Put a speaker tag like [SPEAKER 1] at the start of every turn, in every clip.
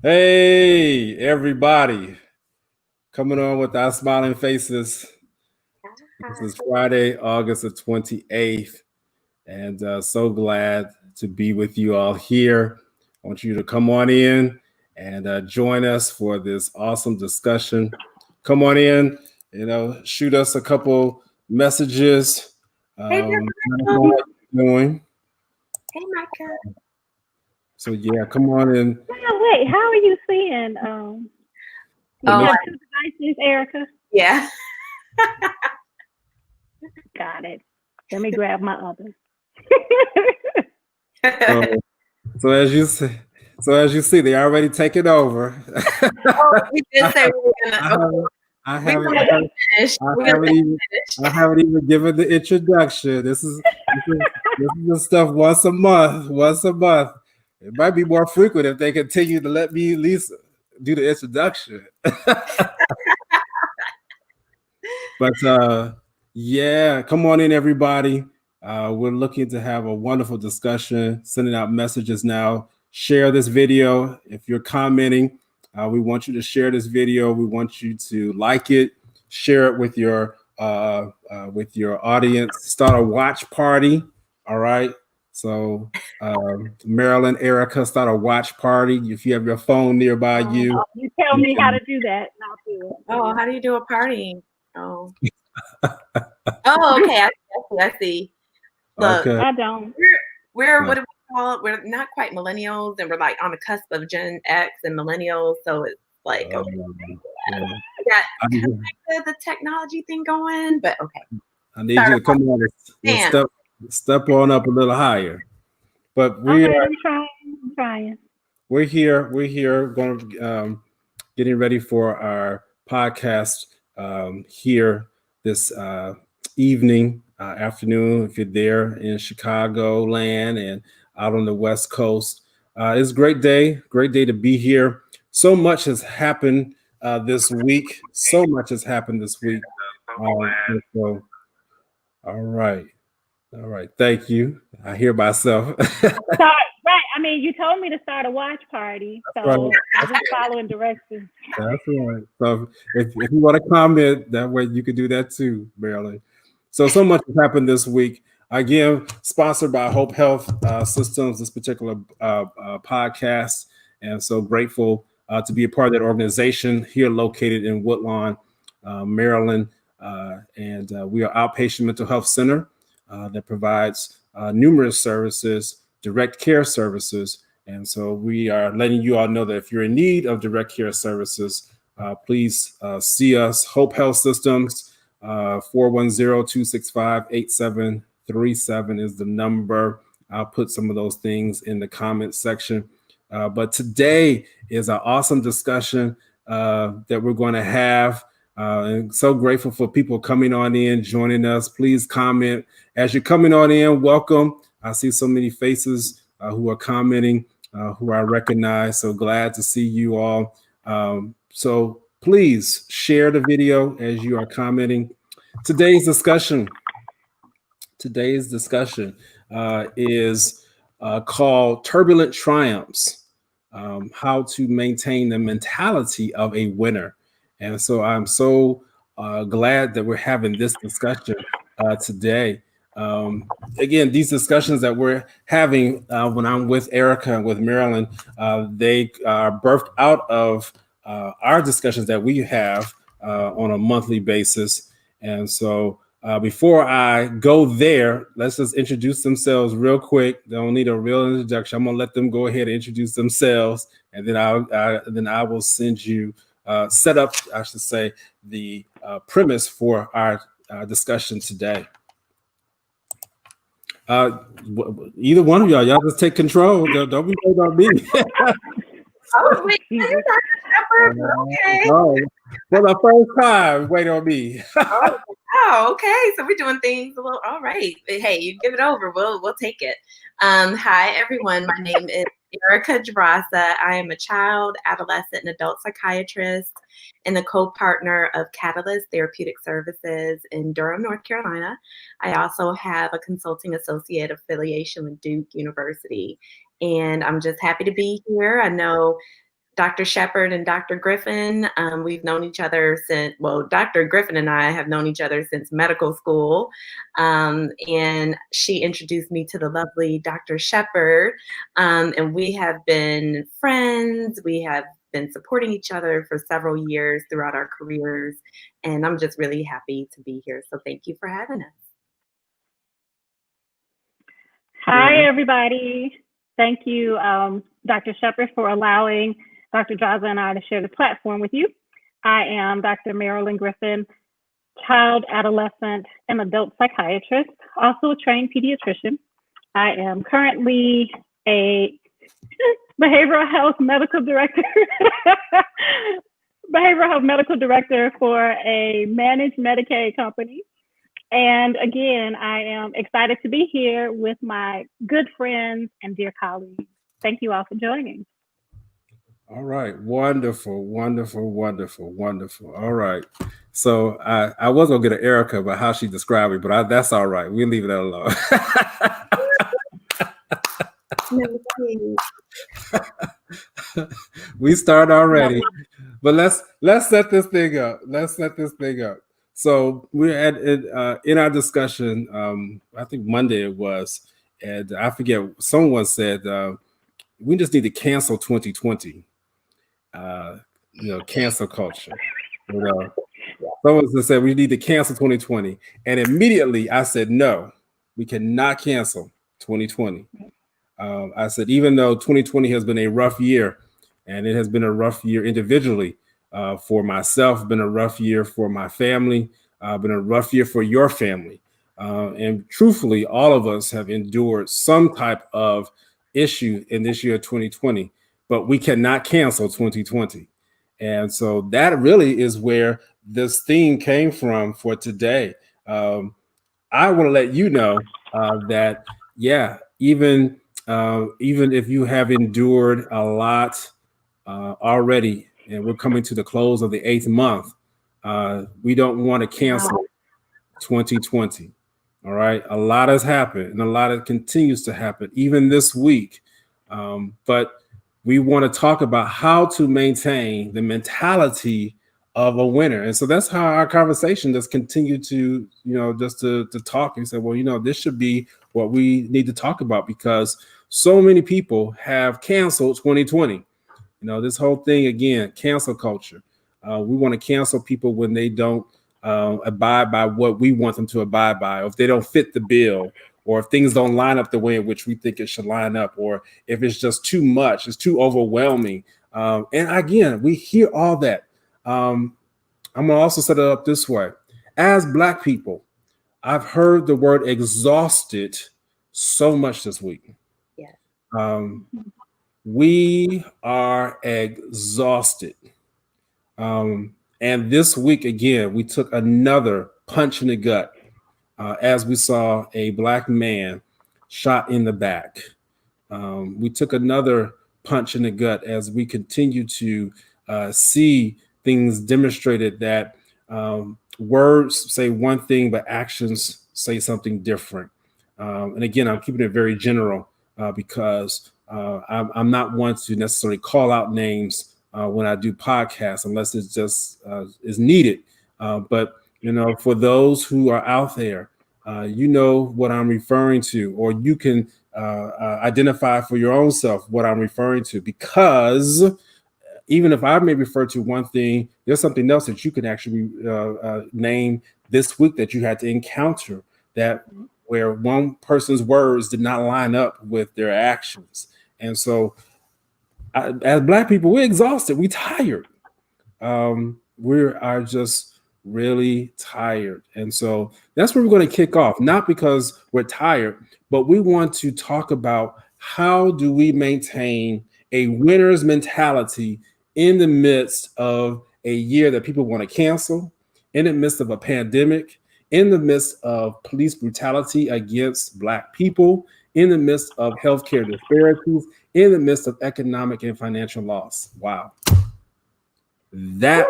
[SPEAKER 1] Hey, everybody, coming on with our smiling faces. This is Friday, August the 28th, and so glad to be with you all here. I want you to come on in and join us for this awesome discussion. Come on in, shoot us a couple messages.
[SPEAKER 2] Hey,
[SPEAKER 1] Let us know what you're doing.
[SPEAKER 2] Hey, Micah.
[SPEAKER 1] So, yeah, come on in.
[SPEAKER 3] Wait, how are you seeing? You have two devices, Erica?
[SPEAKER 2] Yeah.
[SPEAKER 3] Got it. Let me grab my other.
[SPEAKER 1] So as you see, they already taken over.
[SPEAKER 2] We did say we were gonna.
[SPEAKER 1] I haven't even given the introduction. This is the stuff once a month. Once a month. It might be more frequent if they continue to let me at least do the introduction. But yeah, come on in, everybody. We're looking to have a wonderful discussion, sending out messages now. Share this video. If you're commenting, we want you to share this video. We want you to like it, share it with your audience. Start a watch party. All right. So Marilyn, Erica, start a watch party. If you have your phone nearby you.
[SPEAKER 3] You tell me how to do that. I'll do it.
[SPEAKER 2] Oh, how do you do a party? Oh. Oh, okay. I see. Look,
[SPEAKER 1] Okay.
[SPEAKER 3] I don't.
[SPEAKER 2] We're what do we call it? We're not quite millennials, and we're like on the cusp of Gen X and millennials. So it's like okay. Got the technology thing going, but okay.
[SPEAKER 1] I need you to come on and step on up a little higher. But I'm
[SPEAKER 3] trying.
[SPEAKER 1] We're here going getting ready for our podcast here this evening, afternoon, if you're there in Chicago land and out on the West Coast. It's a great day to be here. So much has happened this week. So all right. Thank you. I hear myself.
[SPEAKER 3] Right. I mean, you told me to start a watch party, so right. I'm just following directions.
[SPEAKER 1] That's right. So if you want to comment, that way you could do that too, Marilyn. So much has happened this week. Again, sponsored by Hope Health Systems, this particular podcast. And so grateful to be a part of that organization here located in Woodlawn, Maryland. And we are outpatient mental health center that provides numerous services, direct care services. And so we are letting you all know that if you're in need of direct care services, please see us. Hope Health Systems, 410-265-8737 is the number. I'll put some of those things in the comment section. But today is an awesome discussion that we're going to have. And so grateful for people coming on in, joining us. Please comment. As you're coming on in, welcome. I see so many faces who are commenting, who I recognize. So glad to see you all. So please share the video as you are commenting. Today's discussion is called Turbulent Triumphs, how to maintain the mentality of a winner. And so I'm so glad that we're having this discussion today. Again, these discussions that we're having when I'm with Erica and with Marilyn, they are birthed out of our discussions that we have on a monthly basis. And so before I go there, let's just introduce themselves real quick. They don't need a real introduction. I'm going to let them go ahead and introduce themselves, and then I will send you set up, I should say, the premise for our discussion today. Either one of y'all just take control. Don't be worried about me.
[SPEAKER 2] Oh, wait, okay.
[SPEAKER 1] For the first time, wait on me.
[SPEAKER 2] Oh, okay. So we're doing things a little. All right. Hey, you give it over. We'll take it. Hi, everyone. My name is Erica Jarasa. I am a child, adolescent, and adult psychiatrist and the co-partner of Catalyst Therapeutic Services in Durham, North Carolina. I also have a consulting associate affiliation with Duke University. And I'm just happy to be here. I know Dr. Shepard and Dr. Griffin. We've known each other since, well, Dr. Griffin and I have known each other since medical school. And she introduced me to the lovely Dr. Shepard. And we have been friends. We have been supporting each other for several years throughout our careers. And I'm just really happy to be here. So thank you for having us.
[SPEAKER 3] Hi, everybody. Thank you, Dr. Shepard, for allowing Dr. Draza and I to share the platform with you. I am Dr. Marilyn Griffin, child, adolescent, and adult psychiatrist, also a trained pediatrician. I am currently a behavioral health medical director for a managed Medicaid company. And again, I am excited to be here with my good friends and dear colleagues. Thank you all for joining.
[SPEAKER 1] All right. Wonderful, wonderful, wonderful, wonderful. All right. So I was going to get an Erica about how she described it, but that's all right. We'll leave that alone. We start already, but let's set this thing up. So we're at in our discussion. I think Monday it was, and I forget. Someone said we just need to cancel 2020. Cancel culture. Someone said we need to cancel 2020, and immediately I said no, we cannot cancel 2020. I said even though 2020 has been a rough year, and it has been a rough year individually. For myself, been a rough year for my family, been a rough year for your family. And truthfully, all of us have endured some type of issue in this year 2020, but we cannot cancel 2020. And so that really is where this theme came from for today. I want to let you know that, yeah, even if you have endured a lot already, and we're coming to the close of the 8th month, we don't want to cancel 2020. All right. A lot has happened and a lot continues to happen, even this week. But we want to talk about how to maintain the mentality of a winner. And so that's how our conversation just continued to, just to talk and say, well, this should be what we need to talk about because so many people have canceled 2020. This whole thing, again, cancel culture. We want to cancel people when they don't abide by what we want them to abide by, or if they don't fit the bill, or if things don't line up the way in which we think it should line up, or if it's just too much, it's too overwhelming. And again, we hear all that. I'm going to also set it up this way. As Black people, I've heard the word exhausted so much this week.
[SPEAKER 2] Yeah.
[SPEAKER 1] We are exhausted. And this week, again, we took another punch in the gut as we saw a Black man shot in the back. We took another punch in the gut as we continue to see things demonstrated that words say one thing, but actions say something different. And again, I'm keeping it very general because I'm not one to necessarily call out names when I do podcasts, unless it's just is needed. But for those who are out there, what I'm referring to, or you can identify for your own self what I'm referring to, because even if I may refer to one thing, there's something else that you can actually name this week that you had to encounter that where one person's words did not line up with their actions. And so as Black people, we're exhausted. We're tired. We are just really tired. And so that's where we're going to kick off, not because we're tired, but we want to talk about how do we maintain a winner's mentality in the midst of a year that people want to cancel, in the midst of a pandemic, in the midst of police brutality against Black people, in the midst of healthcare disparities, in the midst of economic and financial loss. Wow. That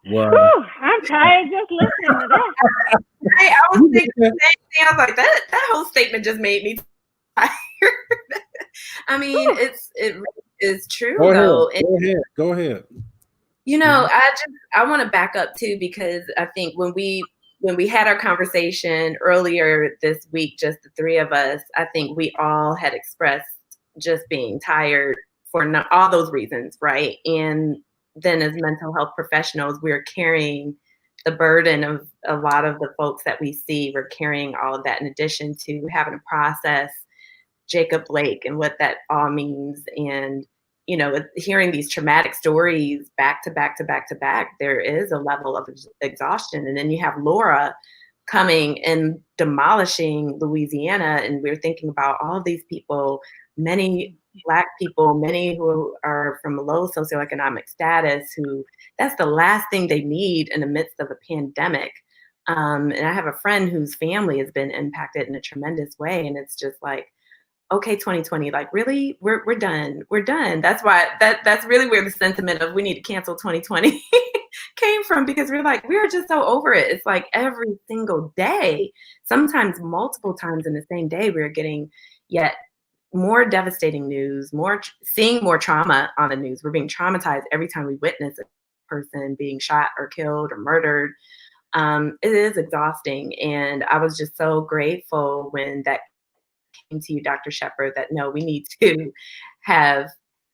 [SPEAKER 1] was...
[SPEAKER 3] I'm tired just listening to that.
[SPEAKER 2] I was thinking the same thing. I was like, that whole statement just made me tired. I mean, it really is true
[SPEAKER 1] Go ahead.
[SPEAKER 2] though. And,
[SPEAKER 1] Go ahead.
[SPEAKER 2] you know, I want to back up too, because I think when we had our conversation earlier this week, just the three of us, I think we all had expressed just being tired for all those reasons, right? And then as mental health professionals, we're carrying the burden of a lot of the folks that we see. We're carrying all of that in addition to having to process Jacob Blake and what that all means. And, you know, hearing these traumatic stories back to back to back to back, there is a level of exhaustion. And then you have Laura coming and demolishing Louisiana. And we're thinking about all of these people, many Black people, many who are from a low socioeconomic status, who that's the last thing they need in the midst of a pandemic. And I have a friend whose family has been impacted in a tremendous way. And it's just like, okay, 2020, like really, we're done. We're done. That's why that's really where the sentiment of we need to cancel 2020 came from, because we're just so over it. It's like every single day, sometimes multiple times in the same day, we're getting yet more devastating news, seeing more trauma on the news. We're being traumatized every time we witness a person being shot or killed or murdered. It is exhausting. And I was just so grateful when that came to you, Dr. Shepherd, that no, we need to have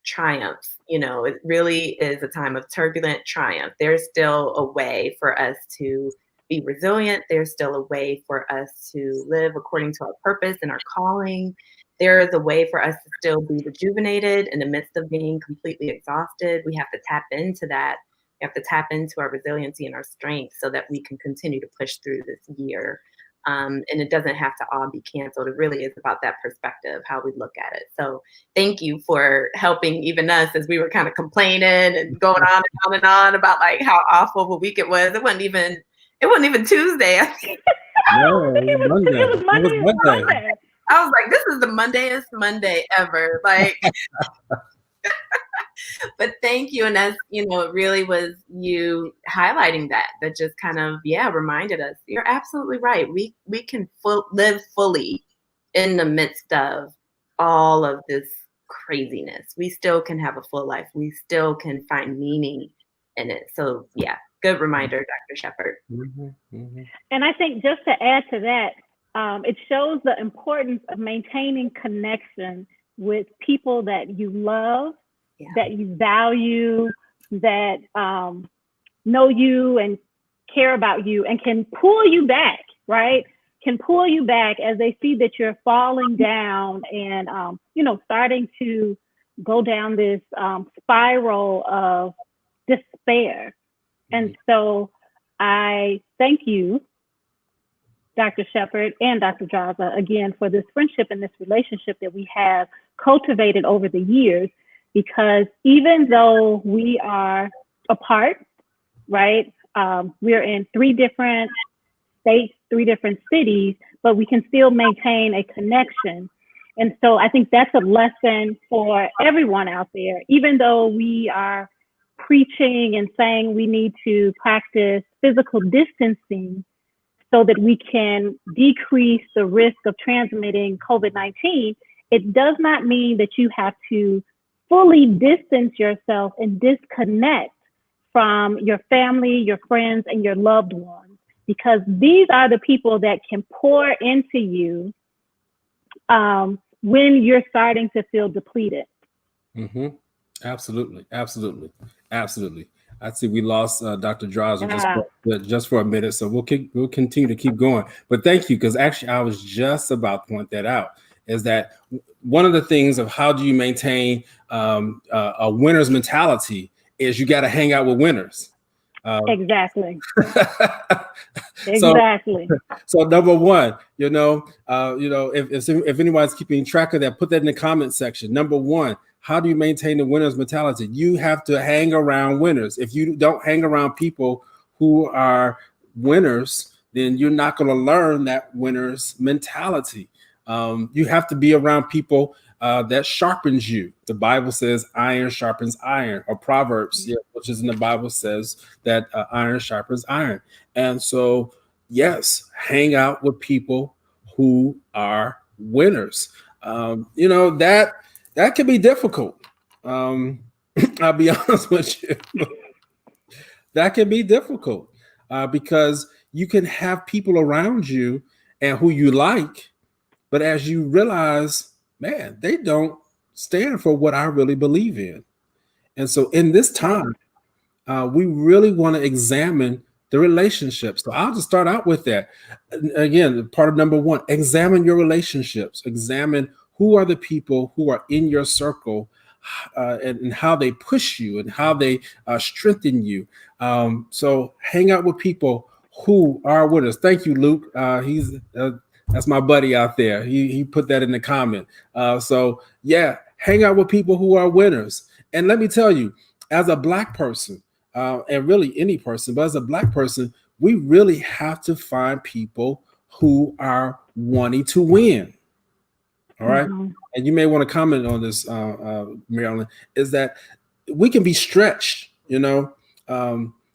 [SPEAKER 2] triumph. You know, it really is a time of turbulent triumph. There's still a way for us to be resilient. There's still a way for us to live according to our purpose and our calling. There is a way for us to still be rejuvenated in the midst of being completely exhausted. We have to tap into that. We have to tap into our resiliency and our strength so that we can continue to push through this year. And it doesn't have to all be canceled. It really is about that perspective, how we look at it. So thank you for helping even us as we were kind of complaining and going on and on and on about like how awful of a week it was. It wasn't even Tuesday.
[SPEAKER 3] No, it was Monday.
[SPEAKER 2] I was like, this is the Mondayest Monday ever. Like, but thank you. And that's, you know, it really was you highlighting that just kind of, reminded us, you're absolutely right. We can live fully in the midst of all of this craziness. We still can have a full life. We still can find meaning in it. So good reminder, Dr. Shepherd.
[SPEAKER 3] And I think just to add to that, it shows the importance of maintaining connection with people that you love, that you value, that know you and care about you and can pull you back, right? Can pull you back as they see that you're falling down and, starting to go down this spiral of despair. And so I thank you, Dr. Shepherd and Dr. Draza, again, for this friendship and this relationship that we have cultivated over the years, because even though we are apart, right, we're in 3 different states, 3 different cities, but we can still maintain a connection. And so I think that's a lesson for everyone out there, even though we are preaching and saying we need to practice physical distancing so that we can decrease the risk of transmitting COVID-19, it does not mean that you have to fully distance yourself and disconnect from your family, your friends, and your loved ones, because these are the people that can pour into you when you're starting to feel depleted.
[SPEAKER 1] Mm-hmm. Absolutely. I see we lost Dr. Draza just for a minute, so we'll continue to keep going. But thank you, because actually I was just about to point that out, is that one of the things of how do you maintain a winner's mentality is you got to hang out with winners.
[SPEAKER 3] Exactly.
[SPEAKER 1] So number one, if anyone's keeping track of that, put that in the comment section. Number one, how do you maintain the winner's mentality? You have to hang around winners. If you don't hang around people who are winners, then you're not going to learn that winner's mentality. You have to be around people that sharpens you. The Bible says iron sharpens iron, or Proverbs, which is in the Bible, says that iron sharpens iron. And so, yes, hang out with people who are winners. That can be difficult. I'll be honest with you. That can be difficult because you can have people around you and who you like, but as you realize, man, they don't stand for what I really believe in. And so in this time, we really want to examine the relationships. So I'll just start out with that. Again, part of number one, examine your relationships. Examine who are the people who are in your circle and how they push you and how they strengthen you. So hang out with people who are winners. Thank you, Luke. That's my buddy out there. He put that in the comment. So yeah, hang out with people who are winners. And let me tell you, as a Black person, and really any person, but as a Black person, we really have to find people who are wanting to win. All right. Mm-hmm. And you may want to comment on this, Marilyn, is that we can be stretched,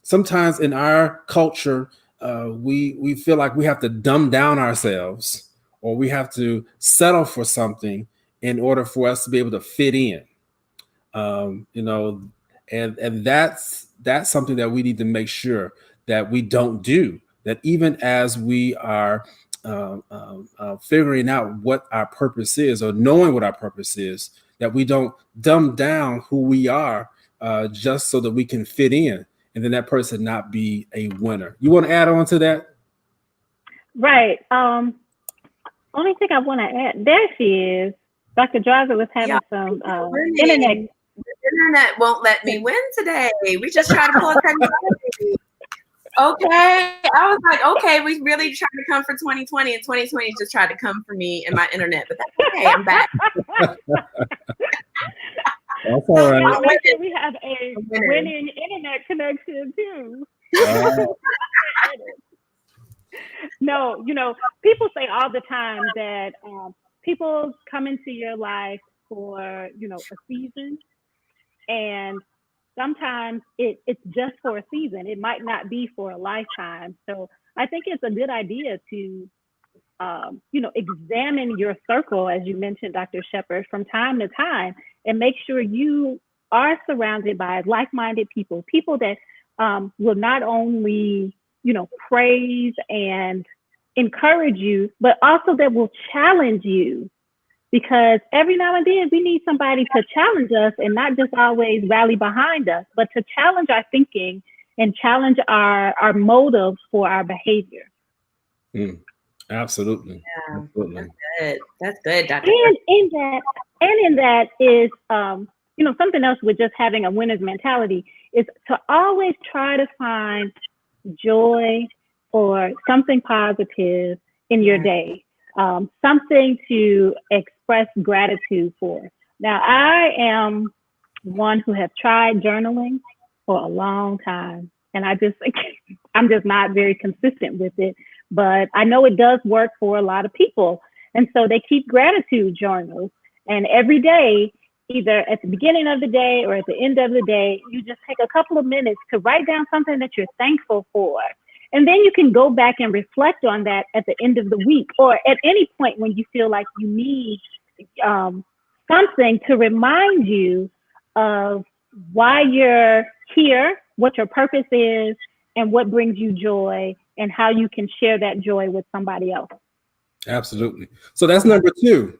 [SPEAKER 1] sometimes in our culture, we feel like we have to dumb down ourselves or we have to settle for something in order for us to be able to fit in. And that's something that we need to make sure that we don't do, that even as we are figuring out what our purpose is or knowing what our purpose is, that we don't dumb down who we are just so that we can fit in and then that person not be a winner. You want to add on to that?
[SPEAKER 3] Right. Only thing I want to add, there she is. Dr. Draza was having some internet.
[SPEAKER 2] The internet won't let me win today. We just try to pull a technology. Okay. I was like, okay, we really tried to come for 2020 and 2020 just tried to come for me and my internet, but that's okay. I'm back.
[SPEAKER 1] That's all right.
[SPEAKER 3] We have a winning internet connection too. No, people say all the time that people come into your life for, a season. And sometimes it's just for a season. It might not be for a lifetime. So I think it's a good idea to, examine your circle, as you mentioned, Dr. Shepherd, from time to time, and make sure you are surrounded by like-minded people that will not only, praise and encourage you, but also that will challenge you. Because every now and then we need somebody to challenge us and not just always rally behind us, but to challenge our thinking and challenge our motives for our behavior.
[SPEAKER 1] Absolutely.
[SPEAKER 2] Yeah,
[SPEAKER 1] absolutely.
[SPEAKER 2] That's good, Dr.
[SPEAKER 3] And in that is, something else with just having a winner's mentality is to always try to find joy or something positive in your day. Something to express gratitude for. Now, I am one who has tried journaling for a long time, and I'm just not very consistent with it, but I know it does work for a lot of people. And so they keep gratitude journals, and every day, either at the beginning of the day or at the end of the day, you just take a couple of minutes to write down something that you're thankful for. And then you can go back and reflect on that at the end of the week or at any point when you feel like you need something to remind you of why you're here, what your purpose is, and what brings you joy, and how you can share that joy with somebody else.
[SPEAKER 1] Absolutely. So that's number two.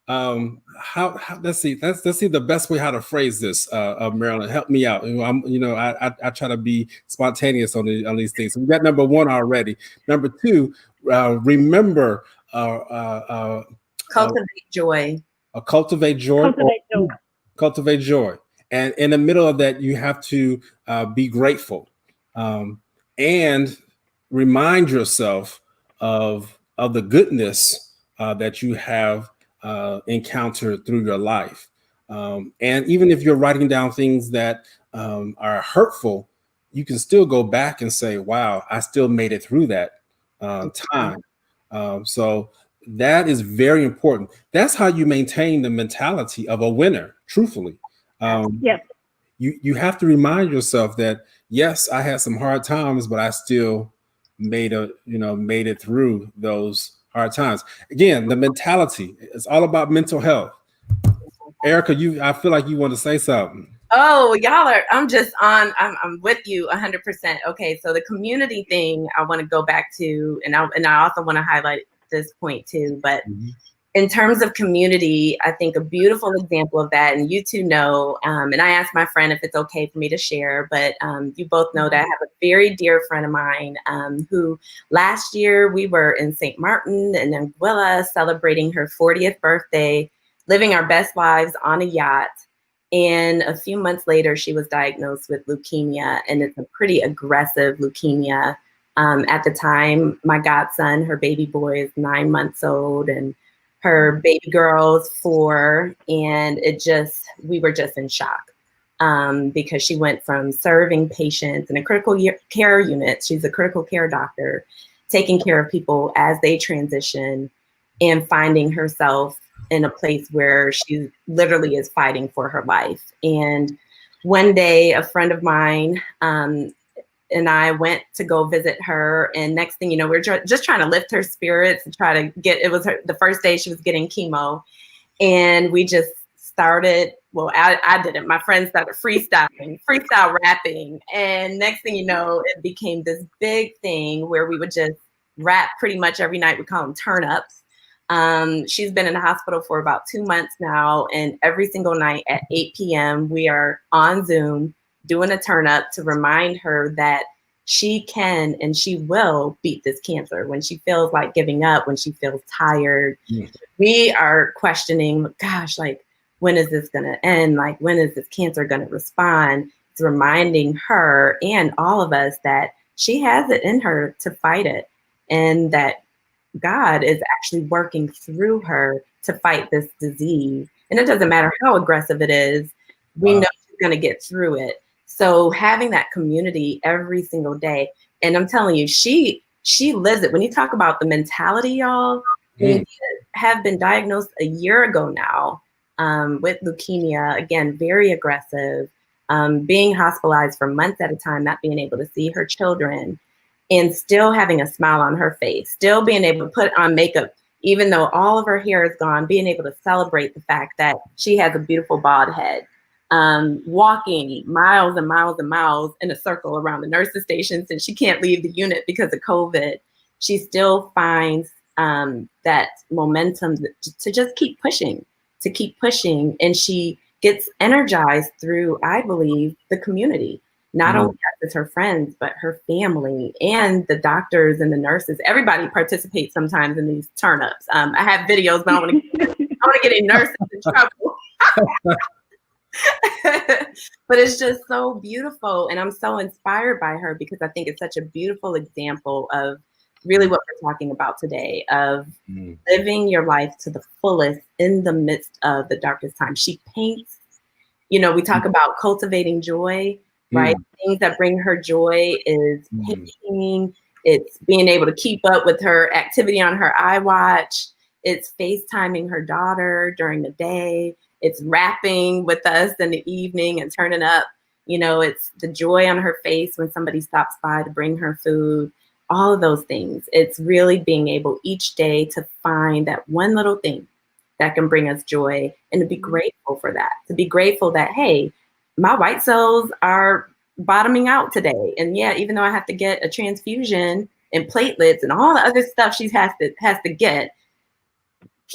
[SPEAKER 1] How let's see the best way how to phrase this, Marilyn, help me out. I try to be spontaneous on these things. So we got number one already. Number two, remember
[SPEAKER 2] cultivate joy.
[SPEAKER 1] Cultivate joy. And in the middle of that, you have to be grateful and remind yourself of the goodness that you have encountered through your life. And even if you're writing down things that are hurtful, you can still go back and say, wow, I still made it through that time. So that is very important. That's how you maintain the mentality of a winner, truthfully.
[SPEAKER 3] Yes.
[SPEAKER 1] You have to remind yourself that, yes, I had some hard times, but I still made it through those hard times. Again, the mentality, it's all about mental health. Erica, I feel like you want to say something.
[SPEAKER 2] Oh, y'all are, I'm with you 100%. Okay, so the community thing I want to go back to, and I also want to highlight this point too, but in terms of community, I think a beautiful example of that, and you two know, and I asked my friend if it's okay for me to share, but you both know that I have a very dear friend of mine who last year we were in St. Martin and Anguilla celebrating her 40th birthday, living our best lives on a yacht. And a few months later, she was diagnosed with leukemia, and it's a pretty aggressive leukemia. At the time, my godson, her baby boy, is 9 months old, and her baby girl is 4. And we were just in shock because she went from serving patients in a critical care unit. She's a critical care doctor, taking care of people as they transition, and finding herself in a place where she literally is fighting for her life. And one day, a friend of mine and I went to go visit her. And next thing you know, we're just trying to lift her spirits and try to it was the first day she was getting chemo. And we just started, well, I didn't. My friend started freestyle rapping. And next thing you know, it became this big thing where we would just rap pretty much every night. We call them turn-ups. She's been in the hospital for about 2 months now, and every single night at 8 p.m. we are on Zoom doing a turn up to remind her that she can and she will beat this cancer. When she feels like giving up, when she feels tired, we are questioning, gosh, like, when is this going to end? Like, when is this cancer going to respond? It's reminding her and all of us that she has it in her to fight it, and that God is actually working through her to fight this disease. And it doesn't matter how aggressive it is, we know she's going to get through it. So having that community every single day, and I'm telling you, she lives it. When you talk about the mentality, y'all, we have been diagnosed a year ago now with leukemia, again, very aggressive, being hospitalized for months at a time, not being able to see her children, and still having a smile on her face, still being able to put on makeup, even though all of her hair is gone, being able to celebrate the fact that she has a beautiful bald head, walking miles and miles and miles in a circle around the nurses' station since she can't leave the unit because of COVID. She still finds that momentum to just keep pushing, and she gets energized through, I believe, the community. Not only as her friends, but her family and the doctors and the nurses. Everybody participates sometimes in these turn-ups. I have videos, but I want to get any nurses in trouble. But it's just so beautiful, and I'm so inspired by her because I think it's such a beautiful example of really what we're talking about today, of living your life to the fullest in the midst of the darkest time. She paints, we talk about cultivating joy, right? Things that bring her joy is painting. It's being able to keep up with her activity on her iWatch. It's FaceTiming her daughter during the day. It's rapping with us in the evening and turning up. It's the joy on her face when somebody stops by to bring her food. All of those things. It's really being able each day to find that one little thing that can bring us joy, and to be grateful for that. To be grateful that, hey, my white cells are bottoming out today. And yeah, even though I have to get a transfusion and platelets and all the other stuff she has to get,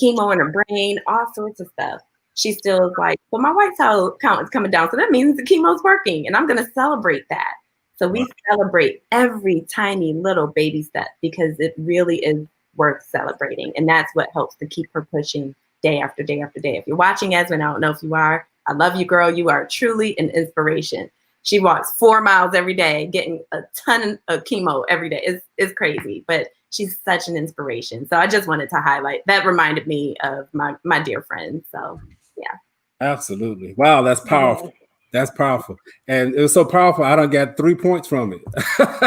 [SPEAKER 2] chemo in her brain, all sorts of stuff, she still is like, but my white cell count is coming down. So that means the chemo's working, and I'm going to celebrate that. So we celebrate every tiny little baby step because it really is worth celebrating. And that's what helps to keep her pushing day after day after day. If you're watching, Esmond, I don't know if you are. I love you, girl. You are truly an inspiration. She walks 4 miles every day, getting a ton of chemo every day. It's crazy, but she's such an inspiration. So I just wanted to highlight that. Reminded me of my dear friend. So yeah.
[SPEAKER 1] Absolutely. Wow, that's powerful. That's powerful. And it was so powerful, I done got 3 points from it.
[SPEAKER 2] Pastor.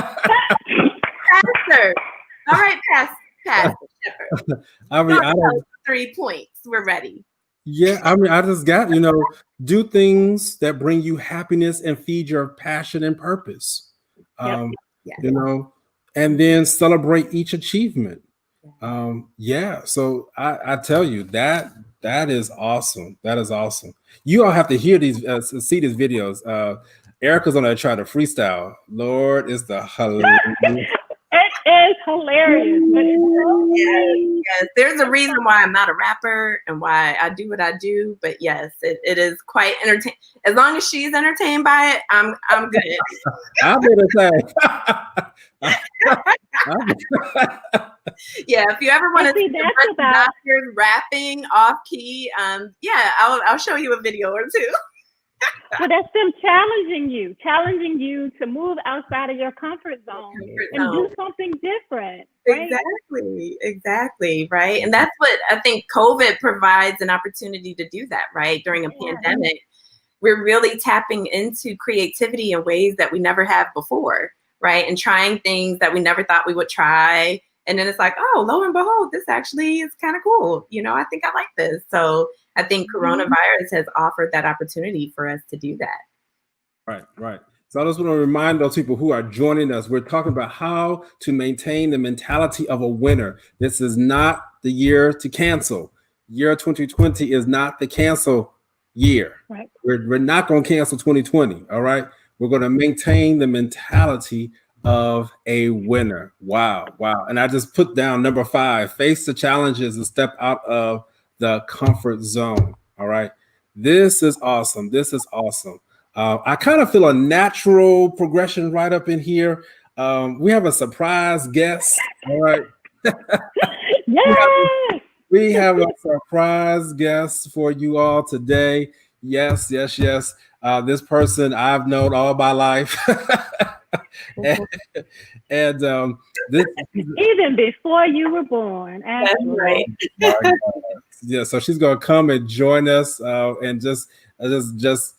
[SPEAKER 2] All right, Pastor Shepherd.
[SPEAKER 1] I mean, I don't,
[SPEAKER 2] 3 points. We're ready.
[SPEAKER 1] Yeah, I mean, I just got, do things that bring you happiness and feed your passion and purpose. And then celebrate each achievement. Yeah. So I tell you that is awesome. That is awesome. You all have to hear these, see these videos. Erica's gonna try to freestyle. Lord, is the hilarious.
[SPEAKER 3] It is hilarious, but it's so sweet.
[SPEAKER 2] Yes, there's a reason why I'm not a rapper and why I do what I do. But yes, it is quite entertaining. As long as she's entertained by it, I'm good.
[SPEAKER 1] I'm gonna say.
[SPEAKER 2] Yeah, if you ever want to see
[SPEAKER 3] that's about
[SPEAKER 2] doctors rapping off key, yeah, I'll show you a video or two.
[SPEAKER 3] Well, that's them challenging you to move outside of your comfort zone and do something different. Right?
[SPEAKER 2] Exactly, right. And that's what I think COVID provides an opportunity to do that, right? During a pandemic, we're really tapping into creativity in ways that we never have before, right? And trying things that we never thought we would try. And then it's like, oh, lo and behold, this actually is kind of cool. You know, I think I like this. So I think coronavirus has offered that opportunity for us to do that.
[SPEAKER 1] Right. So I just want to remind those people who are joining us, we're talking about how to maintain the mentality of a winner. This is not the year to cancel. Year 2020 is not the cancel year.
[SPEAKER 3] Right.
[SPEAKER 1] We're not going to cancel 2020. All right. We're going to maintain the mentality of a winner. Wow. And I just put down number 5, face the challenges and step out of the comfort zone. All right. This is awesome. I kind of feel a natural progression right up in here. We have a surprise guest. All right. We have a surprise guest for you all today. Yes. This person I've known all my life. and this
[SPEAKER 3] even before you were born.
[SPEAKER 2] That's right.
[SPEAKER 1] Yeah, so she's gonna come and join us and just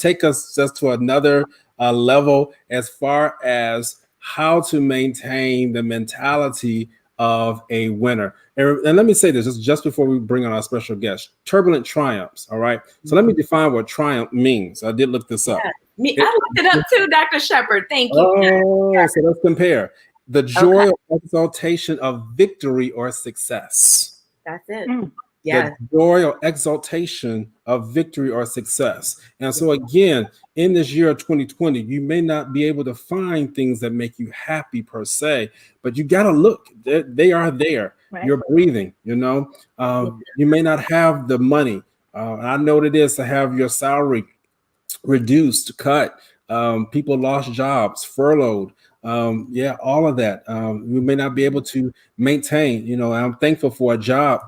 [SPEAKER 1] take us just to another level as far as how to maintain the mentality of a winner. And let me say this just before we bring on our special guest: Turbulent Triumphs. All right. So let me define what triumph means. I did look this up.
[SPEAKER 2] I looked it up too, Dr. Shepard. Thank you.
[SPEAKER 1] Oh, so let's compare. The joy or exaltation of victory or success.
[SPEAKER 2] That's it. Yeah.
[SPEAKER 1] The joy or exaltation of victory or success. And so again, in this year of 2020, you may not be able to find things that make you happy per se, but you got to look. They are there. Right. You're breathing, you know. You may not have the money. I know what it is to have your salary reduced, cut. People lost jobs, furloughed. All of that. We may not be able to maintain, you know. I'm thankful for a job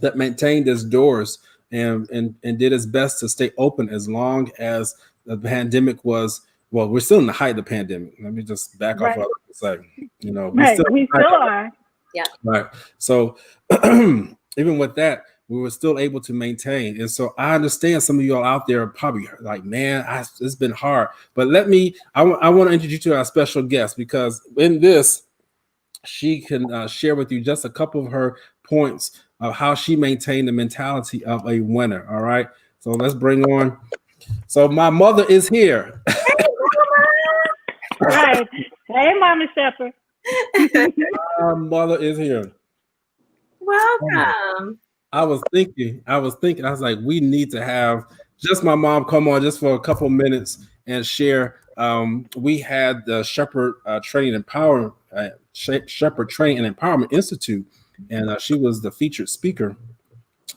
[SPEAKER 1] that maintained its doors and did its best to stay open as long as the pandemic was. Well, we're still in the height of the pandemic. Let me just back off what I was saying. You know,
[SPEAKER 3] we still are. Yeah.
[SPEAKER 1] Right. So even with that, we were still able to maintain. And so I understand some of you all out there are probably like, man, it's been hard. But I want to introduce you to our special guest, because in this, she can share with you just a couple of her points of how she maintained the mentality of a winner. All right. So let's bring on. So my mother is here.
[SPEAKER 3] Right. Hey, Mama Shepard.
[SPEAKER 1] My mother is here.
[SPEAKER 2] Welcome.
[SPEAKER 1] I was thinking, I was like, we need to have just my mom come on just for a couple minutes and share. We had the Shepherd Training and Empowerment Institute, and she was the featured speaker,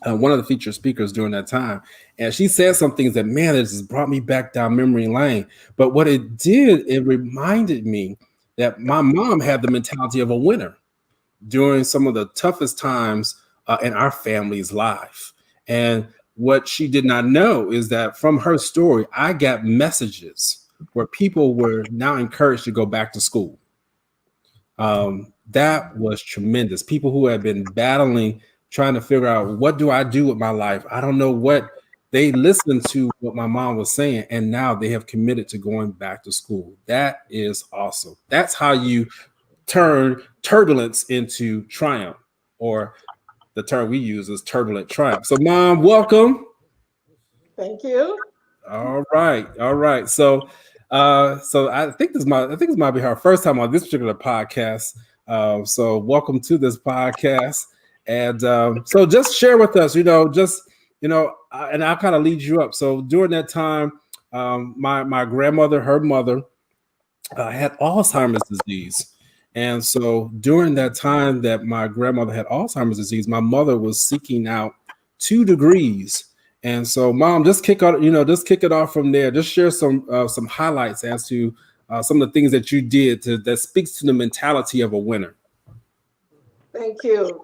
[SPEAKER 1] one of the featured speakers during that time. And she said some things that, man, it just brought me back down memory lane. But what it did, it reminded me that my mom had the mentality of a winner during some of the toughest times in our family's life. And what she did not know is that from her story, I got messages where people were now encouraged to go back to school. That was tremendous. People who had been battling, trying to figure out, what do I do with my life? I don't know what. They listened to what my mom was saying, and now they have committed to going back to school. That is awesome. That's how you turn turbulence into triumph, or the term we use is turbulent triumph. So, Mom, welcome.
[SPEAKER 4] Thank you.
[SPEAKER 1] All right. So I think this might be her first time on this particular podcast. So welcome to this podcast. And so just share with us, and I'll kind of lead you up. So during that time, my grandmother, her mother, had Alzheimer's disease. And so during that time that my grandmother had Alzheimer's disease, my mother was seeking out 2 degrees. And so, Mom, just kick it off from there. Just share some highlights as to some of the things that you did that speaks to the mentality of a winner.
[SPEAKER 4] Thank you.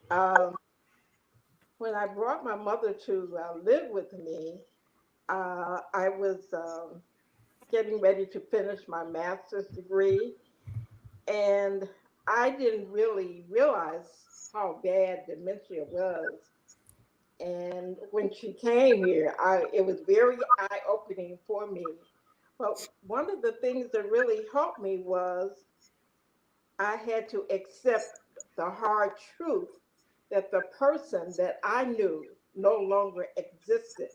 [SPEAKER 4] When I brought my mother to live with me, I was getting ready to finish my master's degree, and I didn't really realize how bad dementia was. And when she came here, it was very eye-opening for me. But one of the things that really helped me was I had to accept the hard truth that the person that I knew no longer existed.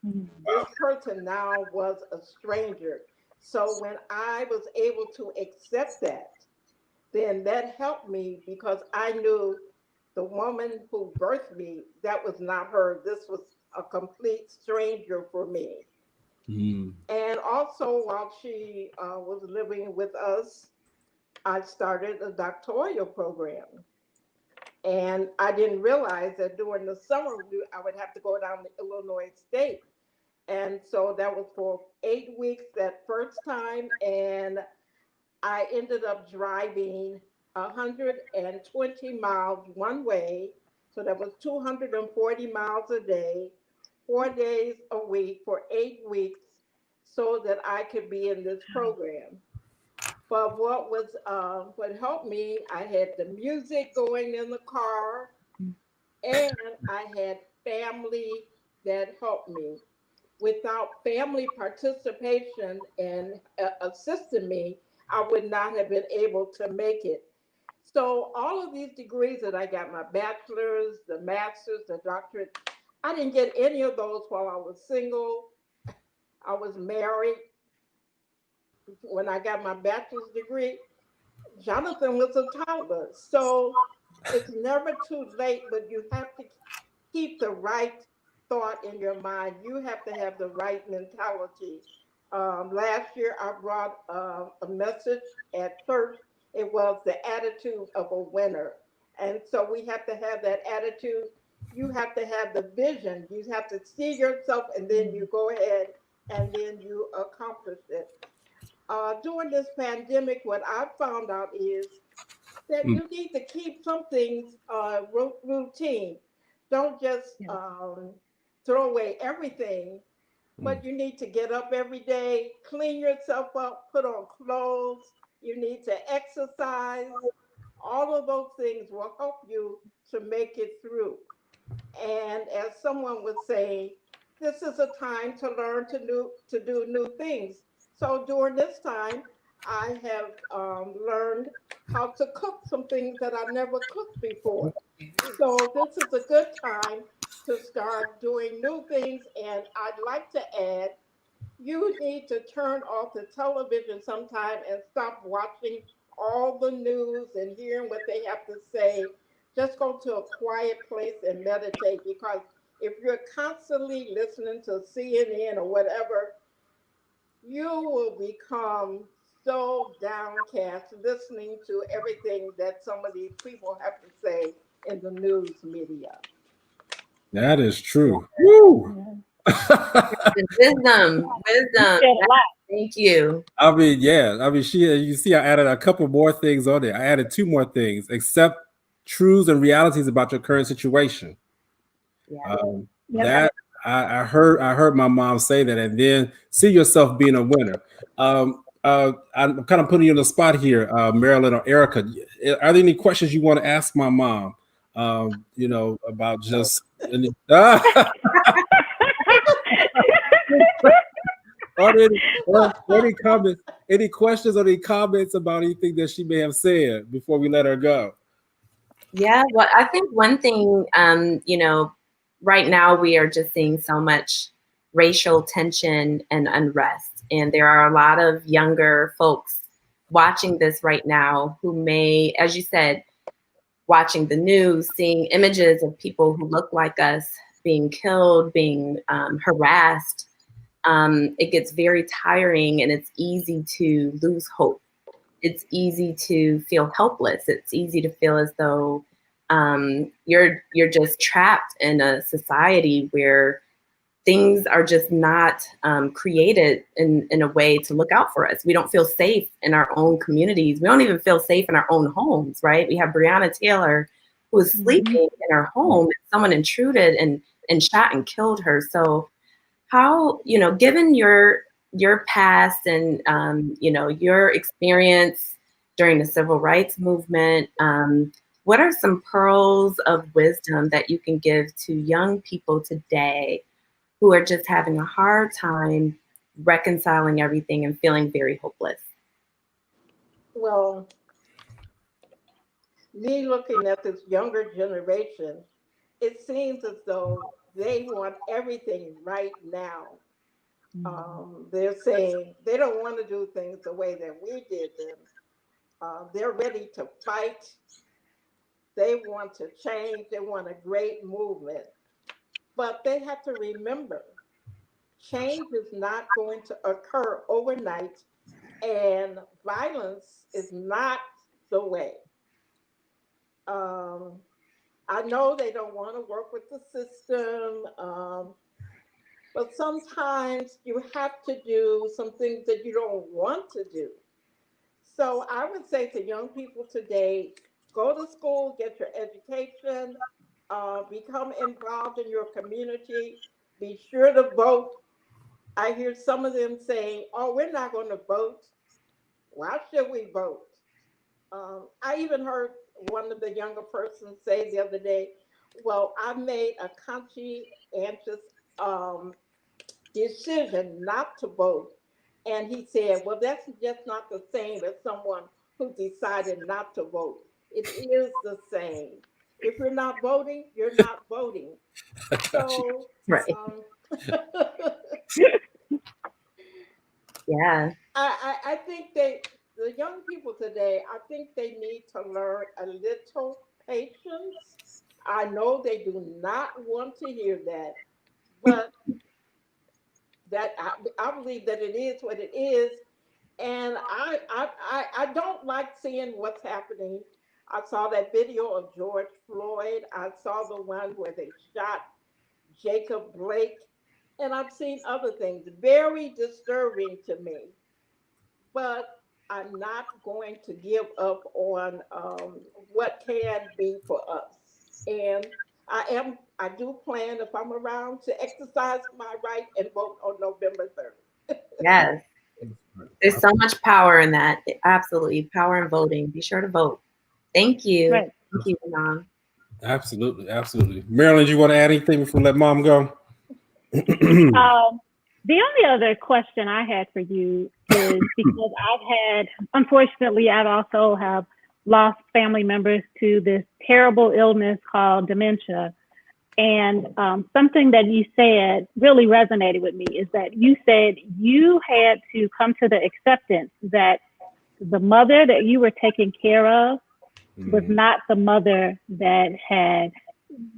[SPEAKER 4] This person now was a stranger. So when I was able to accept that, then that helped me because I knew the woman who birthed me, that was not her. This was a complete stranger for me. And also, while she was living with us, I started a doctoral program. And I didn't realize that during the summer, I would have to go down to Illinois State. And so that was for 8 weeks that first time. And I ended up driving 120 miles one way. So that was 240 miles a day, 4 days a week for 8 weeks so that I could be in this program. But what helped me, I had the music going in the car, and I had family that helped me. Without family participation and assisting me, I would not have been able to make it. So all of these degrees that I got, my bachelor's, the master's, the doctorate, I didn't get any of those while I was single. I was married. When I got my bachelor's degree, Jonathan was a toddler. So it's never too late, but you have to keep the right thought in your mind. You have to have the right mentality. Last year, I brought a message at church. It was the attitude of a winner. And so we have to have that attitude. You have to have the vision. You have to see yourself, and then you go ahead and then you accomplish it. During this pandemic, what I found out is that you need to keep some things routine. Don't just throw away everything, but you need to get up every day, clean yourself up, put on clothes. You need to exercise. All of those things will help you to make it through. And as someone would say, this is a time to learn to do new things. So during this time, I have learned how to cook some things that I never cooked before. So this is a good time to start doing new things. And I'd like to add, you need to turn off the television sometime and stop watching all the news and hearing what they have to say. Just go to a quiet place and meditate, because if you're constantly listening to CNN or whatever, you will become so downcast listening to everything that some of these people have to say in the news media.
[SPEAKER 1] That is true. Woo!
[SPEAKER 2] Wisdom. Thank you.
[SPEAKER 1] I mean, yeah. I mean, you see, I added a couple more things on there. I added 2 more things. Accept truths and realities about your current situation.
[SPEAKER 2] Yeah.
[SPEAKER 1] That I heard my mom say that, and then see yourself being a winner. I'm kind of putting you on the spot here, Marilyn or Erica. Are there any questions you want to ask my mom? About just any, any comments, any questions or any comments about anything that she may have said before we let her go?
[SPEAKER 2] Yeah, well, I think one thing, right now we are just seeing so much racial tension and unrest, and there are a lot of younger folks watching this right now who may, as you said, watching the news, seeing images of people who look like us being killed, being harassed, it gets very tiring and it's easy to lose hope. It's easy to feel helpless. It's easy to feel as though you're just trapped in a society where things are just not created in a way to look out for us. We don't feel safe in our own communities. We don't even feel safe in our own homes, right? We have Breonna Taylor who was sleeping in her home. Someone intruded and shot and killed her. So how, given your past and, your experience during the civil rights movement, what are some pearls of wisdom that you can give to young people today who are just having a hard time reconciling everything and feeling very hopeless?
[SPEAKER 4] Well, me looking at this younger generation, it seems as though they want everything right now. They're saying they don't want to do things the way that we did them. They're ready to fight. They want to change. They want a great movement. But they have to remember change is not going to occur overnight, and violence is not the way. Um, I know they don't want to work with the system, but sometimes you have to do some things that you don't want to do. So I would say to young people today, go to school, get your education, become involved in your community, be sure to vote. I hear some of them saying, oh, we're not going to vote. Why should we vote? I even heard one of the younger persons say the other day, well, I made a conscientious um, decision not to vote. And he said, well, that's just not the same as someone who decided not to vote. It is the same. If you're not voting, you're not voting.
[SPEAKER 1] I got you.
[SPEAKER 4] So,
[SPEAKER 2] Right. Yeah.
[SPEAKER 4] I think the young people today, I think they need to learn a little patience. I know they do not want to hear that, but I believe that it is what it is. And I don't like seeing what's happening. I saw that video of George Floyd. I saw the one where they shot Jacob Blake. And I've seen other things very disturbing to me. But I'm not going to give up on what can be for us. And I do plan, if I'm around, to exercise my right and vote on November 3rd.
[SPEAKER 2] Yes. There's so much power in that. Absolutely. Power in voting. Be sure to vote. Thank you.
[SPEAKER 3] Right.
[SPEAKER 2] Thank you, Mom.
[SPEAKER 1] Absolutely, absolutely. Marilyn, do you want to add anything before we let Mom go?
[SPEAKER 3] The only other question I had for you is because unfortunately, I've also have lost family members to this terrible illness called dementia. And something that you said really resonated with me is that you said you had to come to the acceptance that the mother that you were taking care of was not the mother that had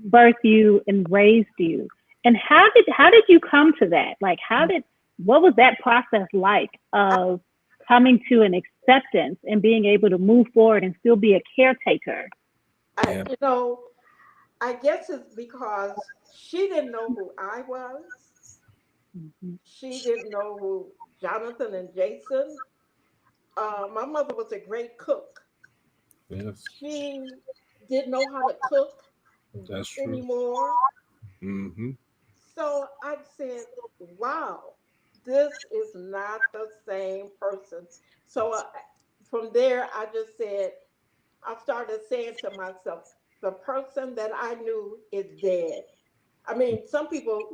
[SPEAKER 3] birthed you and raised you. And how did you come to that? Like what was that process like of coming to an acceptance and being able to move forward and still be a caretaker?
[SPEAKER 1] Yeah.
[SPEAKER 4] I guess it's because she didn't know who I was. She didn't know who Jonathan and Jason. My mother was a great cook.
[SPEAKER 1] Yes,
[SPEAKER 4] She didn't know how to cook
[SPEAKER 1] that's true.
[SPEAKER 4] anymore.
[SPEAKER 1] Mm-hmm.
[SPEAKER 4] So I said, wow, this is not the same person. So from there, I started saying to myself, the person that I knew is dead. I mean, some people,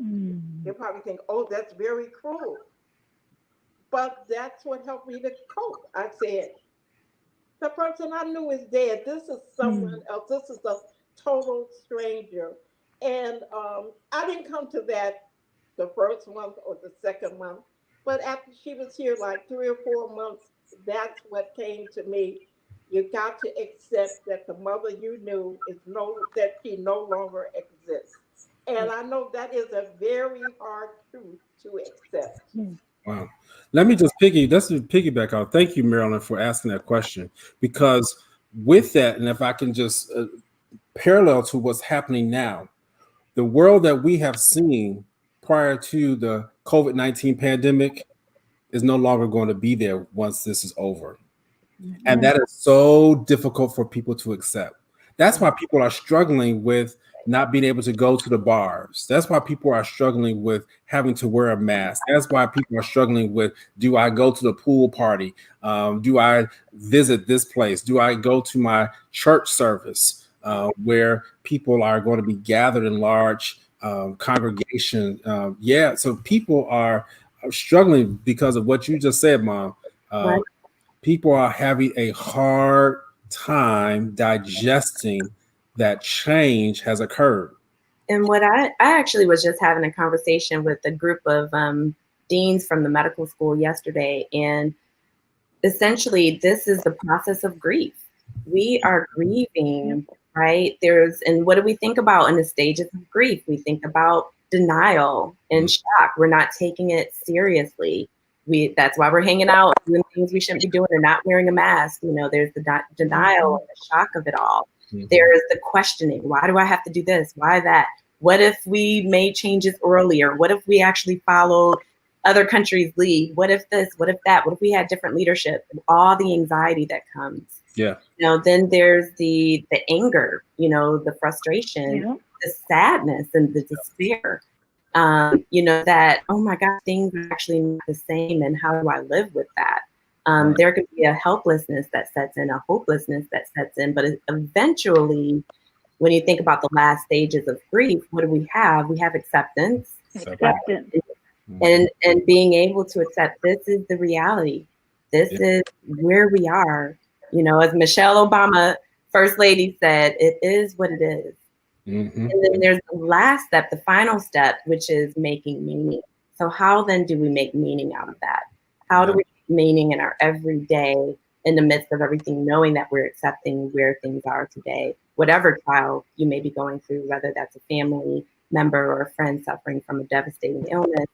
[SPEAKER 4] they probably think, oh, that's very cruel. But that's what helped me to cope. I said, the person I knew is dead. This is someone else. This is a total stranger. And I didn't come to that the first month or the second month. But after she was here like 3 or 4 months, that's what came to me. You got to accept that the mother you knew is that she no longer exists. And I know that is a very hard truth to accept.
[SPEAKER 1] Wow. Let me just piggyback out. Thank you, Marilyn, for asking that question. Because with that, and if I can just parallel to what's happening now, the world that we have seen prior to the COVID-19 pandemic is no longer going to be there once this is over. And that is so difficult for people to accept. That's why people are struggling with not being able to go to the bars. That's why people are struggling with having to wear a mask. That's why people are struggling with, do I go to the pool party? Do I visit this place? Do I go to my church service where people are going to be gathered in large congregation? So people are struggling because of what you just said, Mom.
[SPEAKER 2] Right.
[SPEAKER 1] People are having a hard time digesting that change has occurred.
[SPEAKER 2] And what I actually was just having a conversation with a group of deans from the medical school yesterday, and essentially this is the process of grief. We are grieving, right? And what do we think about in the stages of grief? We think about denial and shock. We're not taking it seriously. That's why we're hanging out, doing things we shouldn't be doing, and not wearing a mask. There's the denial and the shock of it all. Mm-hmm. There is the questioning. Why do I have to do this? Why that? What if we made changes earlier? What if we actually followed other countries' lead? What if this? What if that? What if we had different leadership? And all the anxiety that comes.
[SPEAKER 1] Yeah.
[SPEAKER 2] Then there's the anger. The frustration, the sadness, and the despair. That, oh my God, things are actually not the same, and how do I live with that? There could be a helplessness that sets in, a hopelessness that sets in, but eventually, when you think about the last stages of grief, what do we have? We have acceptance. And being able to accept this is the reality. This is where we are. As Michelle Obama, First Lady, said, it is what it is. Mm-hmm. And then there's the last step, the final step, which is making meaning. So how then do we make meaning out of that? How do we make meaning in our everyday, in the midst of everything, knowing that we're accepting where things are today, whatever trial you may be going through, whether that's a family member or a friend suffering from a devastating illness,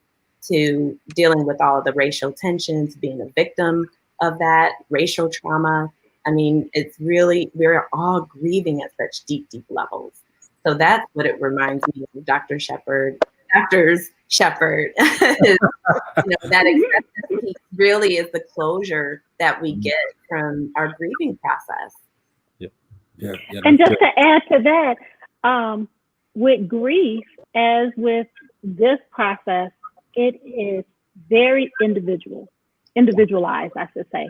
[SPEAKER 2] to dealing with all the racial tensions, being a victim of that, racial trauma. I mean, it's really, we're all grieving at such deep, deep levels. So that's what it reminds me of Doctor's Shepherd. That acceptance piece really is the closure that we get from our grieving process.
[SPEAKER 1] Yeah.
[SPEAKER 3] And just to add to that, with grief, as with this process, it is very individualized, I should say.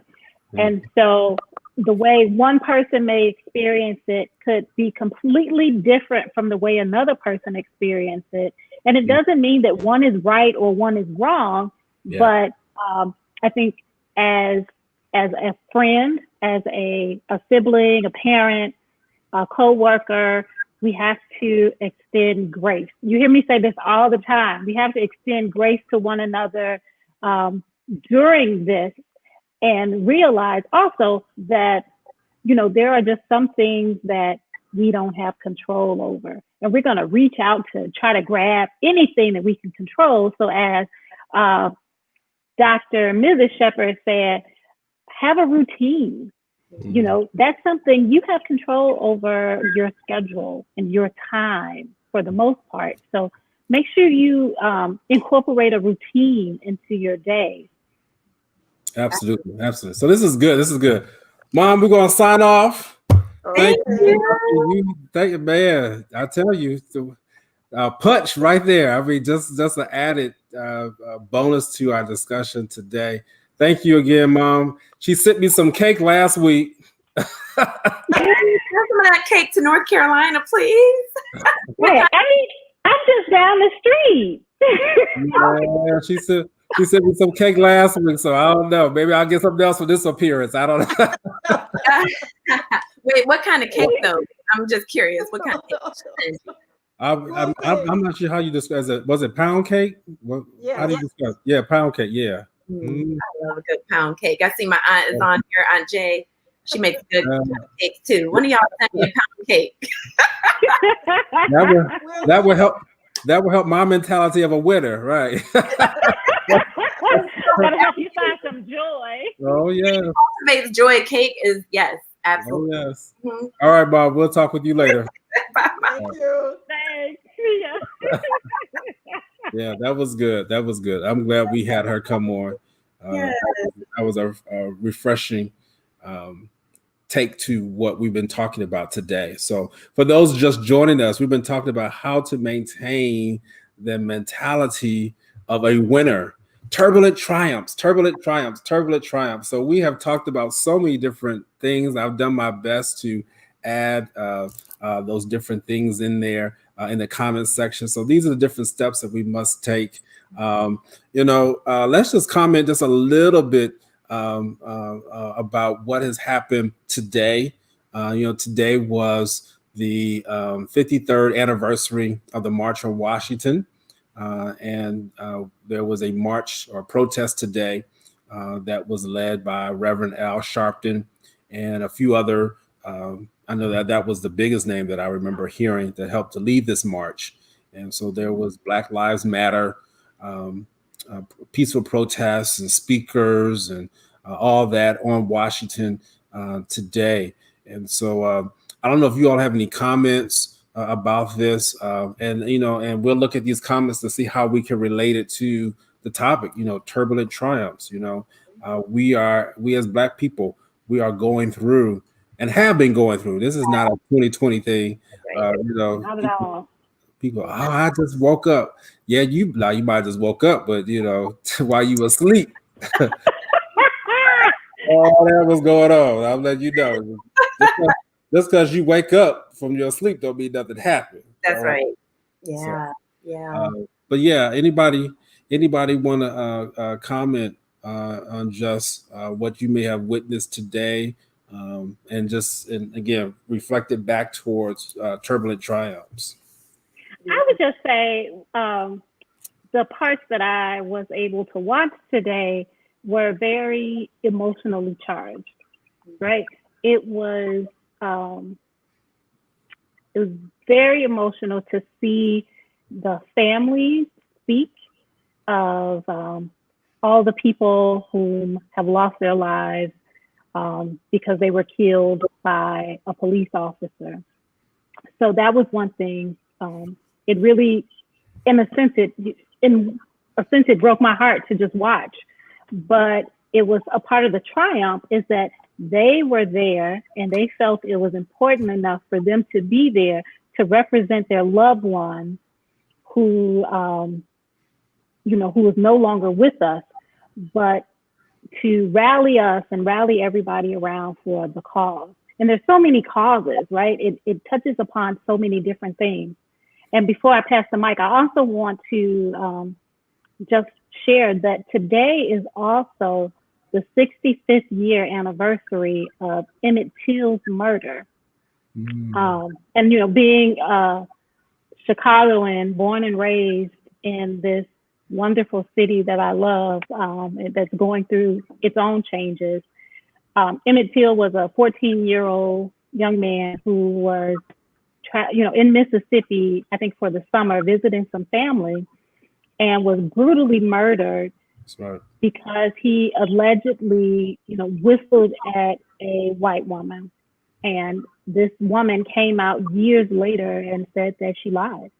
[SPEAKER 3] And so the way one person may experience it could be completely different from the way another person experienced it. And it doesn't mean that one is right or one is wrong, but I think as a friend, as a sibling, a parent, a coworker, we have to extend grace. You hear me say this all the time. We have to extend grace to one another during this, and realize also that, there are just some things that we don't have control over. And we're going to reach out to try to grab anything that we can control. So as Dr. Mrs. Shepherd said, have a routine. That's something you have control over, your schedule and your time for the most part. So make sure you incorporate a routine into your day.
[SPEAKER 1] Absolutely. So this is good. Mom, we're going to sign off. Thank you. Thank you, man. I tell you, punch right there. I mean, just an added bonus to our discussion today. Thank you again, Mom. She sent me some cake last week.
[SPEAKER 2] Send some of that cake to North Carolina, please.
[SPEAKER 3] Yeah, I'm just down the street.
[SPEAKER 1] Yeah, she sent me some cake last week, so I don't know. Maybe I'll get something else for this appearance. I don't know.
[SPEAKER 2] Wait, what kind of cake though? I'm just curious. What kind of cake?
[SPEAKER 1] I'm not sure how you describe it. Was it pound cake? What, how do
[SPEAKER 4] Yes.
[SPEAKER 1] you describe? Yeah, pound cake. Yeah.
[SPEAKER 2] I love a good pound cake. I see my aunt is on here, Aunt Jay. She makes good pound cakes too. One of y'all send me a pound cake.
[SPEAKER 1] That would help. That will help my mentality of a winner, right?
[SPEAKER 3] That'll help you find some joy.
[SPEAKER 1] Oh yeah.
[SPEAKER 2] Cultivates joy. Cake is yes, absolutely.
[SPEAKER 1] Oh yes. All right, Bob. We'll talk with you later.
[SPEAKER 4] Thank you.
[SPEAKER 3] Thanks.
[SPEAKER 1] Yeah, that was good. That was good. I'm glad we had her come on.
[SPEAKER 2] Yes.
[SPEAKER 1] That was a refreshing take to what we've been talking about today. So for those just joining us, we've been talking about how to maintain the mentality of a winner. Turbulent triumphs, turbulent triumphs, turbulent triumphs. So we have talked about so many different things. I've done my best to add those different things in there in the comments section. So these are the different steps that we must take. Let's just comment just a little bit about what has happened today. Today was the 53rd anniversary of the March on Washington. And there was a march or protest today that was led by Reverend Al Sharpton and a few other. I know that was the biggest name that I remember hearing that helped to lead this march. And so there was Black Lives Matter, peaceful protests and speakers and all that on Washington today. And so I don't know if you all have any comments about this, and we'll look at these comments to see how we can relate it to the topic. Turbulent triumphs. We as Black people, we are going through and have been going through. This is not a 2020 thing.
[SPEAKER 3] Not at all.
[SPEAKER 1] People, I just woke up. Yeah, you might just woke up, but while you were asleep, all that was going on. I'll let you know. Just because you wake up from your sleep don't mean nothing happened.
[SPEAKER 2] That's right. Yeah. Yeah.
[SPEAKER 1] But yeah, anybody want to comment on just what you may have witnessed today, and again reflect it back towards turbulent triumphs?
[SPEAKER 3] I would just say the parts that I was able to watch today were very emotionally charged, right? It was very emotional to see the families speak of all the people who have lost their lives because they were killed by a police officer. So that was one thing. It really, in a sense, it broke my heart to just watch. But it was a part of the triumph is that they were there and they felt it was important enough for them to be there to represent their loved one who is no longer with us, but to rally us and rally everybody around for the cause. And there's so many causes, right? It touches upon so many different things. And before I pass the mic, I also want to just share that today is also the 65th year anniversary of Emmett Till's murder. And, being Chicagoan, born and raised in this wonderful city that I love, that's going through its own changes. Emmett Till was a 14-year-old young man who was, in Mississippi, I think for the summer, visiting some family, and was brutally murdered. That's right. Because he allegedly, whistled at a white woman. And this woman came out years later and said that she lied.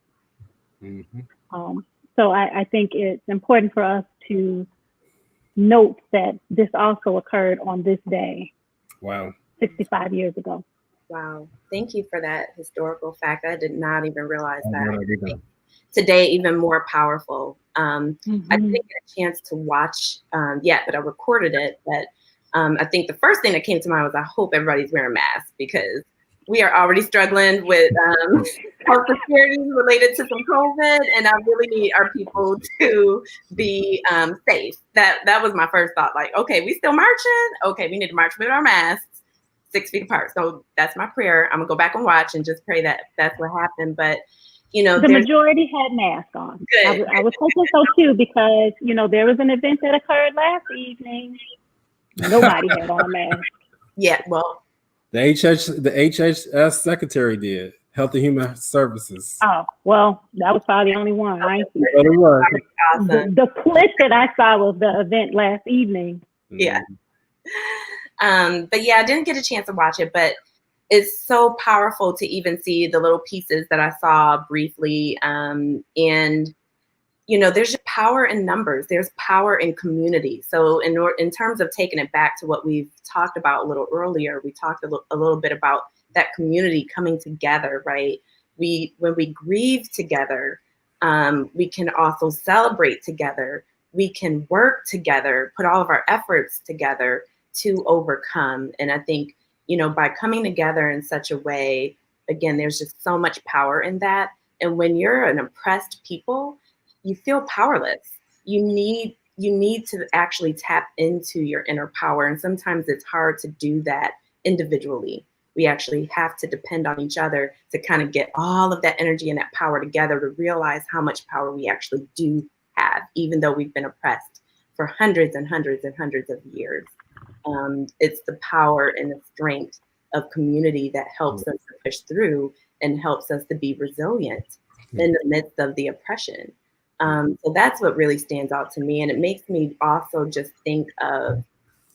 [SPEAKER 3] Mm-hmm. So I think it's important for us to note that this also occurred on this day. Wow. 65 years ago.
[SPEAKER 2] Wow. Thank you for that historical fact. I did not even realize that. Today, even more powerful. I didn't get a chance to watch yet, but I recorded it. But I think the first thing that came to mind was I hope everybody's wearing masks because we are already struggling with health disparities related to some COVID, and I really need our people to be safe. That was my first thought. Like, okay, we still marching? Okay, we need to march with our masks 6 feet apart. So that's my prayer. I'm gonna go back and watch and just pray that that's what happened. But
[SPEAKER 3] The majority had masks on.
[SPEAKER 2] Good.
[SPEAKER 3] I was hoping so too, because there was an event that occurred last evening. Nobody had on a mask.
[SPEAKER 2] Yeah, well,
[SPEAKER 1] the HHS secretary did. Health and Human Services.
[SPEAKER 3] Oh, well, that was probably the only one. I ain't see
[SPEAKER 1] But it was.
[SPEAKER 2] awesome.
[SPEAKER 3] the clip that I saw was the event last evening.
[SPEAKER 2] Yeah. But yeah, I didn't get a chance to watch it, but it's so powerful to even see the little pieces that I saw briefly. And, there's just power in numbers. There's power in community. So in terms of taking it back to what we've talked about a little earlier, we talked a little bit about that community coming together, right? When we grieve together, we can also celebrate together. We can work together, put all of our efforts together to overcome. And I think, by coming together in such a way, again, there's just so much power in that. And when you're an oppressed people, you feel powerless. You need to actually tap into your inner power. And sometimes it's hard to do that individually. We actually have to depend on each other to kind of get all of that energy and that power together to realize how much power we actually do have, even though we've been oppressed for hundreds and hundreds and hundreds of years. It's the power and the strength of community that helps us to push through and helps us to be resilient in the midst of the oppression. So that's what really stands out to me. And it makes me also just think of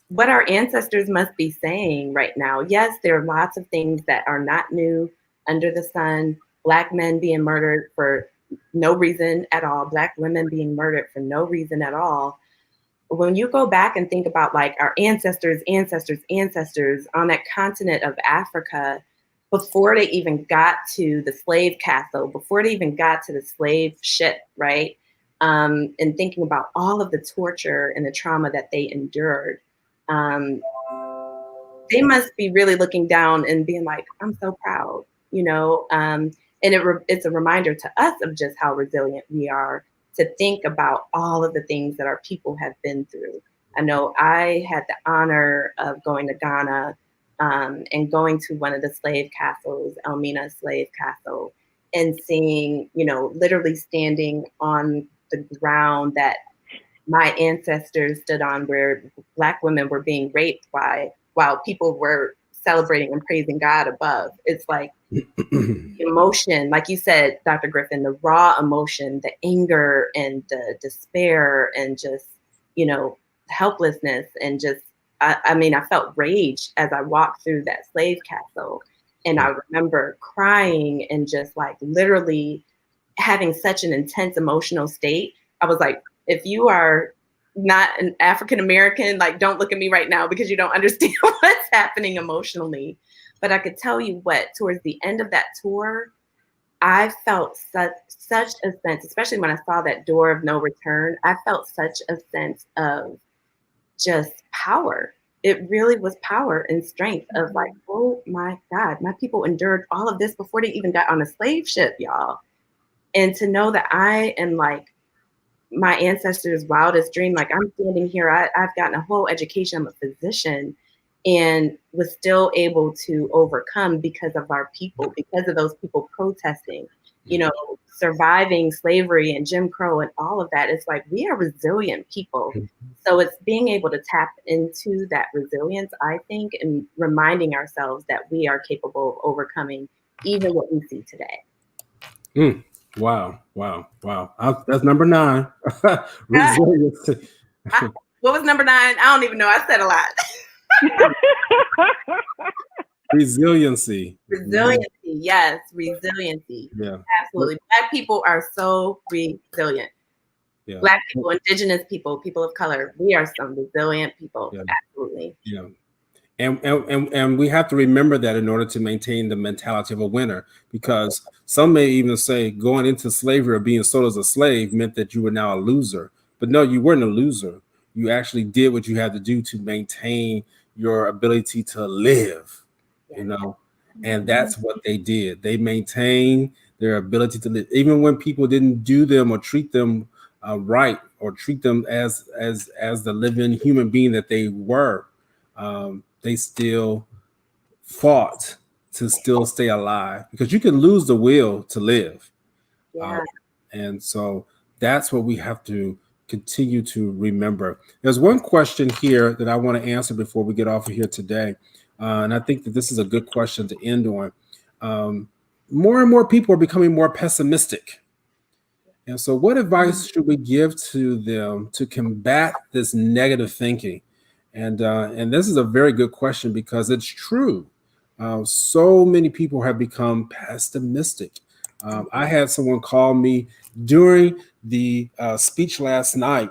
[SPEAKER 2] what our ancestors must be saying right now. Yes, there are lots of things that are not new under the sun. Black men being murdered for no reason at all. Black women being murdered for no reason at all. When you go back and think about like our ancestors on that continent of Africa, before they even got to the slave castle, before they even got to the slave ship, right? And thinking about all of the torture and the trauma that they endured, they must be really looking down and being like, I'm so proud, and it's a reminder to us of just how resilient we are, to think about all of the things that our people have been through. I know I had the honor of going to Ghana and going to one of the slave castles, Elmina Slave Castle, and seeing, literally standing on the ground that my ancestors stood on, where Black women were being raped while people were celebrating and praising God above. It's like emotion, like you said, Dr. Griffin, the raw emotion, the anger and the despair and just, helplessness and just, I felt rage as I walked through that slave castle. And I remember crying and just like literally having such an intense emotional state. I was like, if you are not an African American, like, don't look at me right now because you don't understand what's happening emotionally. But I could tell you what, towards the end of that tour, I felt such a sense, especially when I saw that door of no return, I felt such a sense of just power. It really was power and strength of like, oh my God, my people endured all of this before they even got on a slave ship, y'all. And to know that I am like my ancestors' wildest dream, like I'm standing here, I've gotten a whole education, I'm a physician, and was still able to overcome because of our people, because of those people protesting, surviving slavery and Jim Crow and all of that. It's like, we are resilient people. So it's being able to tap into that resilience, I think, and reminding ourselves that we are capable of overcoming even what we see today.
[SPEAKER 1] Wow. That's number 9. Resiliency.
[SPEAKER 2] What was number 9? I don't even know. I said a lot.
[SPEAKER 1] Resiliency.
[SPEAKER 2] Yes, resiliency.
[SPEAKER 1] Yeah,
[SPEAKER 2] absolutely. Black people are so resilient. Yeah. Black people, indigenous people, people of color, we are some resilient people. Yeah. Absolutely.
[SPEAKER 1] Yeah. And we have to remember that in order to maintain the mentality of a winner, because some may even say going into slavery or being sold as a slave meant that you were now a loser. But no, you weren't a loser. You actually did what you had to do to maintain your ability to live, and that's what they did. They maintained their ability to live, even when people didn't do them or treat them right, or treat them as the living human being that they were. They still fought to still stay alive, because you can lose the will to live.
[SPEAKER 2] Yeah.
[SPEAKER 1] And so that's what we have to continue to remember. There's one question here that I want to answer before we get off of here today. And I think that this is a good question to end on. More and more people are becoming more pessimistic. And so what advice should we give to them to combat this negative thinking? And this is a very good question because it's true. So many people have become pessimistic. I had someone call me during the speech last night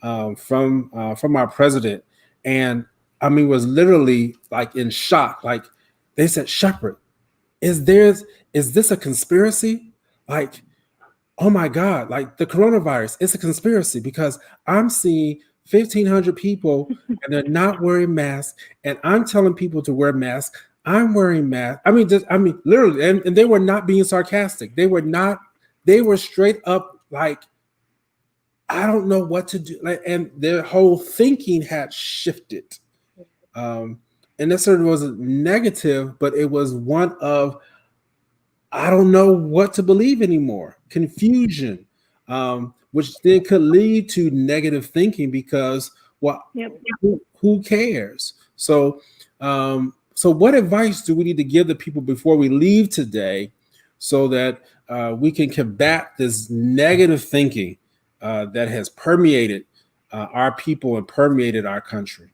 [SPEAKER 1] from our president, and I mean was literally like in shock. Like they said, "Shepherd, is this a conspiracy? Like, oh my God, like the coronavirus, it's a conspiracy because I'm seeing 1,500 people and they're not wearing masks, and I'm telling people to wear masks. I'm wearing masks. I mean, literally, and they were not being sarcastic. They were straight up like, I don't know what to do. Like, and their whole thinking had shifted. And that certainly wasn't negative, but it was one of, I don't know what to believe anymore. Confusion, which then could lead to negative thinking because, well, who cares? So, what advice do we need to give the people before we leave today, so that we can combat this negative thinking that has permeated our people and permeated our country?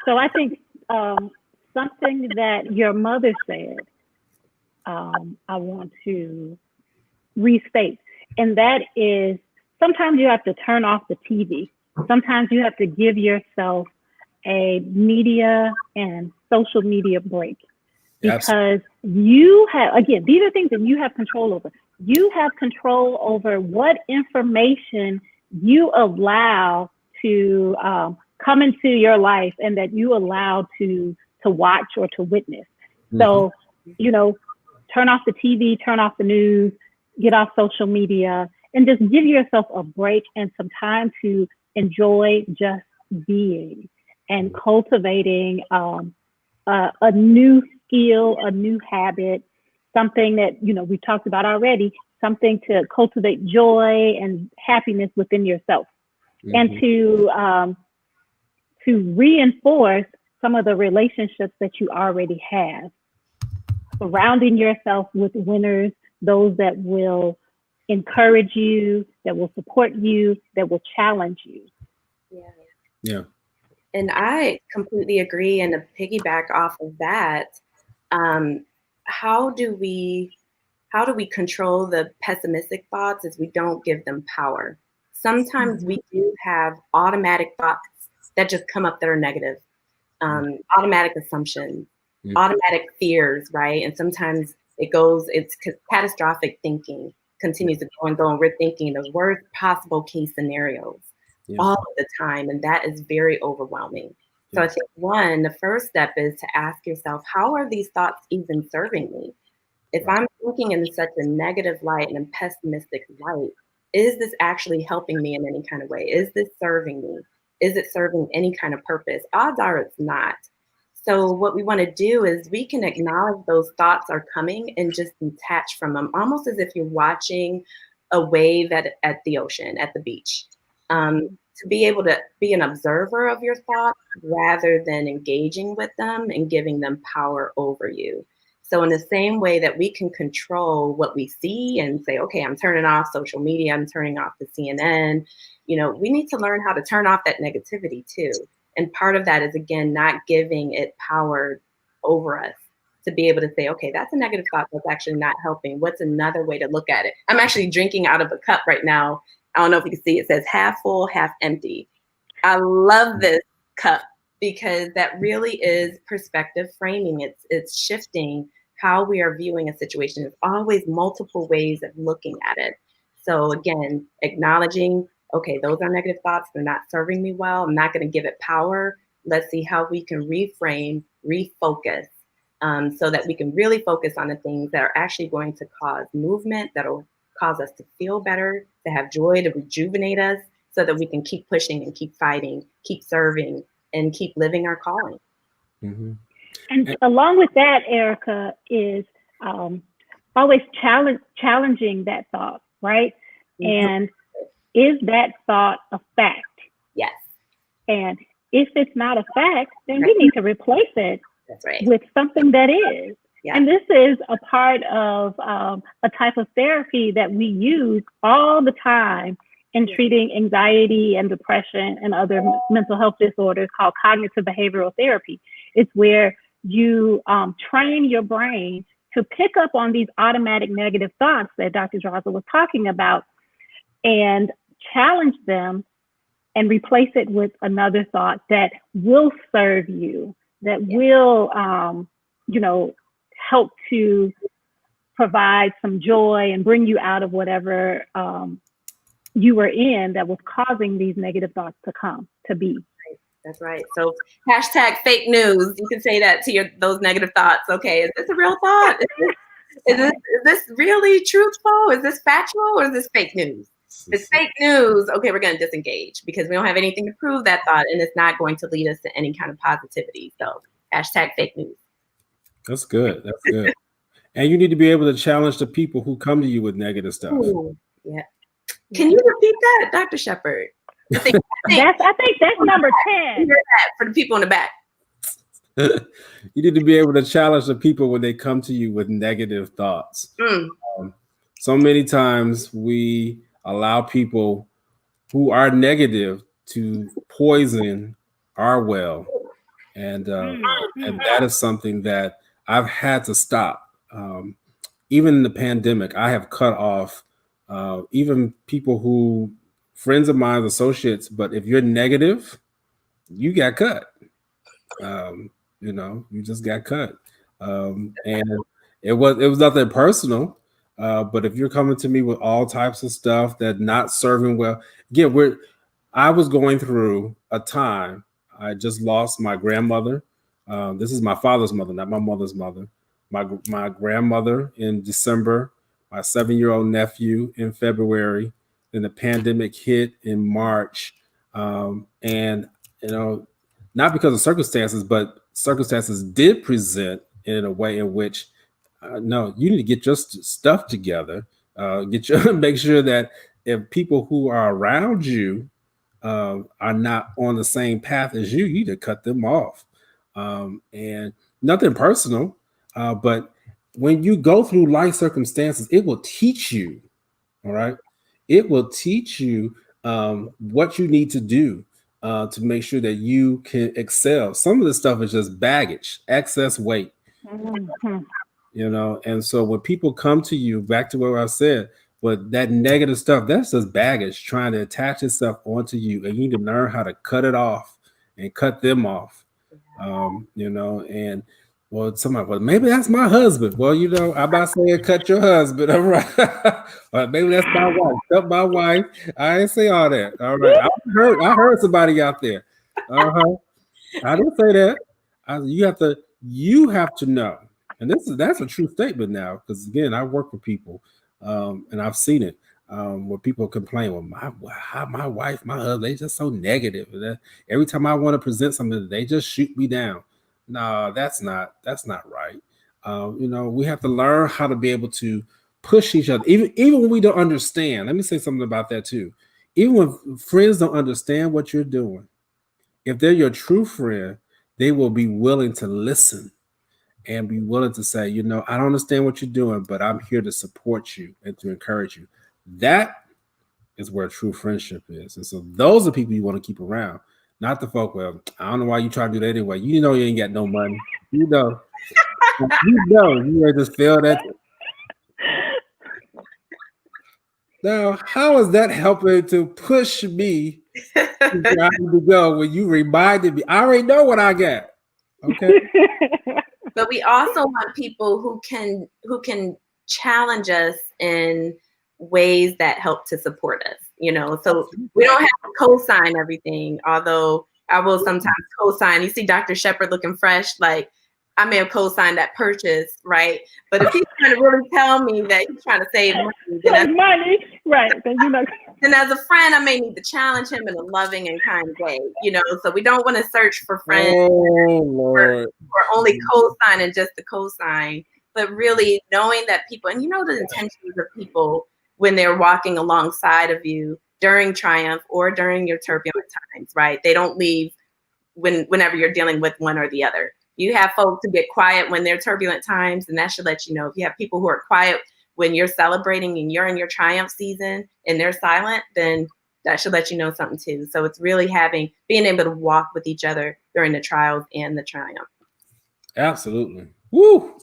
[SPEAKER 3] So I think something that your mother said, I want to restate, and that is sometimes you have to turn off the TV. Sometimes you have to give yourself a media and social media break, because you have, again, these are things that you have control over. You have control over what information you allow to come into your life and that you allow to watch or to witness. So, turn off the TV, turn off the news, get off social media, and just give yourself a break and some time to enjoy just being and cultivating a new skill, a new habit, something that, we talked about already, something to cultivate joy and happiness within yourself, and to reinforce some of the relationships that you already have, surrounding yourself with winners, those that will encourage you, that will support you, that will challenge you.
[SPEAKER 2] Yeah. And I completely agree. And to piggyback off of that, how do we control the pessimistic thoughts is we don't give them power. Sometimes we do have automatic thoughts that just come up that are negative, automatic assumptions, automatic fears, right? And sometimes it's catastrophic thinking continues to go and go, and we're thinking the worst possible case scenarios all of the time, and that is very overwhelming. So I think the first step is to ask yourself, how are these thoughts even serving me? If I'm thinking in such a negative light and a pessimistic light, is this actually helping me in any kind of way? Is this serving me? Is it serving any kind of purpose? Odds are it's not. So what we want to do is we can acknowledge those thoughts are coming and just detach from them, almost as if you're watching a wave at the ocean, at the beach. To be able to be an observer of your thoughts rather than engaging with them and giving them power over you. So in the same way that we can control what we see and say, okay, I'm turning off social media, I'm turning off the CNN, we need to learn how to turn off that negativity too. And part of that is, again, not giving it power over us, to be able to say, okay, that's a negative thought that's actually not helping. What's another way to look at it? I'm actually drinking out of a cup right now. I don't know if you can see, it says half full, half empty. I love this cup because that really is perspective framing. It's shifting how we are viewing a situation. There's always multiple ways of looking at it. So again, acknowledging, okay, those are negative thoughts. They're not serving me well. I'm not going to give it power. Let's see how we can reframe, refocus, so that we can really focus on the things that are actually going to cause movement, that'll cause us to feel better, to have joy, to rejuvenate us, so that we can keep pushing and keep fighting, keep serving, and keep living our calling.
[SPEAKER 3] And along with that, Erica, is always challenging that thought, right?
[SPEAKER 2] Mm-hmm.
[SPEAKER 3] And is that thought a fact?
[SPEAKER 2] Yes.
[SPEAKER 3] And if it's not a fact, then we need to replace it with something that is. Yeah. And this is a part of a type of therapy that we use all the time in treating anxiety and depression and other mental health disorders, called cognitive behavioral therapy. It's where you train your brain to pick up on these automatic negative thoughts that Dr. Draza was talking about and challenge them and replace it with another thought that will serve you, that will, help to provide some joy and bring you out of whatever you were in that was causing these negative thoughts to be.
[SPEAKER 2] That's right. So hashtag fake news. You can say that to those negative thoughts. Okay, is this a real thought? Is this really truthful? Is this factual, or is this fake news? If it's fake news, okay, we're going to disengage because we don't have anything to prove that thought, and it's not going to lead us to any kind of positivity. So hashtag fake news.
[SPEAKER 1] That's good. That's good. And you need to be able to challenge the people who come to you with negative stuff.
[SPEAKER 2] Ooh, yeah. Can you repeat that, Dr. Shepard?
[SPEAKER 3] I think that's number 10.
[SPEAKER 2] For the people in the back.
[SPEAKER 1] You need to be able to challenge the people when they come to you with negative thoughts. So many times we allow people who are negative to poison our well. And that is something that I've had to stop. Even in the pandemic, I have cut off even people who, friends of mine, associates, but if you're negative, you got cut. You just got cut. And it was nothing personal. But if you're coming to me with all types of stuff that not serving well, again, I was going through a time. I just lost my grandmother. This is my father's mother, not my mother's mother. My grandmother in December, my 7-year-old nephew in February. Then the pandemic hit in March. And, not because of circumstances, but circumstances did present in a way in which, no, you need to get your stuff together. Make sure that if people who are around you are not on the same path as you, you need to cut them off. And nothing personal, but when you go through life circumstances, it will teach you, all right? It will teach you what you need to do to make sure that you can excel. Some of the stuff is just baggage, excess weight. And so when people come to you, back to what I said, but that negative stuff, that's just baggage trying to attach itself onto you, and you need to learn how to cut it off and cut them off. And somebody, maybe that's my husband. Well, I'm about saying cut your husband, all right? Or maybe that's my wife. Cut my wife. I ain't say all that. All right. I heard somebody out there. I didn't say that. You have to know. And that's a true statement now, because again, I work with people, and I've seen it where people complain, well, my wife, my husband, they just so negative. Every time I want to present something, they just shoot me down. No, that's not right. We have to learn how to be able to push each other, even when we don't understand. Let me say something about that too. Even when friends don't understand what you're doing, if they're your true friend, they will be willing to listen and be willing to say, I don't understand what you're doing, but I'm here to support you and to encourage you. That is where true friendship is. And so those are people you want to keep around, not the folk, well, I don't know why you try to do that anyway. You ain't got no money. You just feel that. Now, how is that helping to push me to where I need to go when you reminded me? I already know what I got. Okay.
[SPEAKER 2] But we also want people who can challenge us in ways that help to support us, so we don't have to co-sign everything, although I will sometimes co-sign. You see Dr. Shepard looking fresh, like I may have co-signed that purchase, right? But if he's trying to really tell me that he's trying to save money, then as a friend, I may need to challenge him in a loving and kind way, so we don't want to search for friends or only co-sign and just the co-sign, but really knowing that people, and you know the intentions of people when they're walking alongside of you during triumph or during your turbulent times, right? They don't leave whenever you're dealing with one or the other. You have folks who get quiet when they're turbulent times, and that should let you know. If you have people who are quiet when you're celebrating and you're in your triumph season and they're silent, then that should let you know something too. So it's really being able to walk with each other during the trials and the triumph.
[SPEAKER 1] Absolutely. Woo.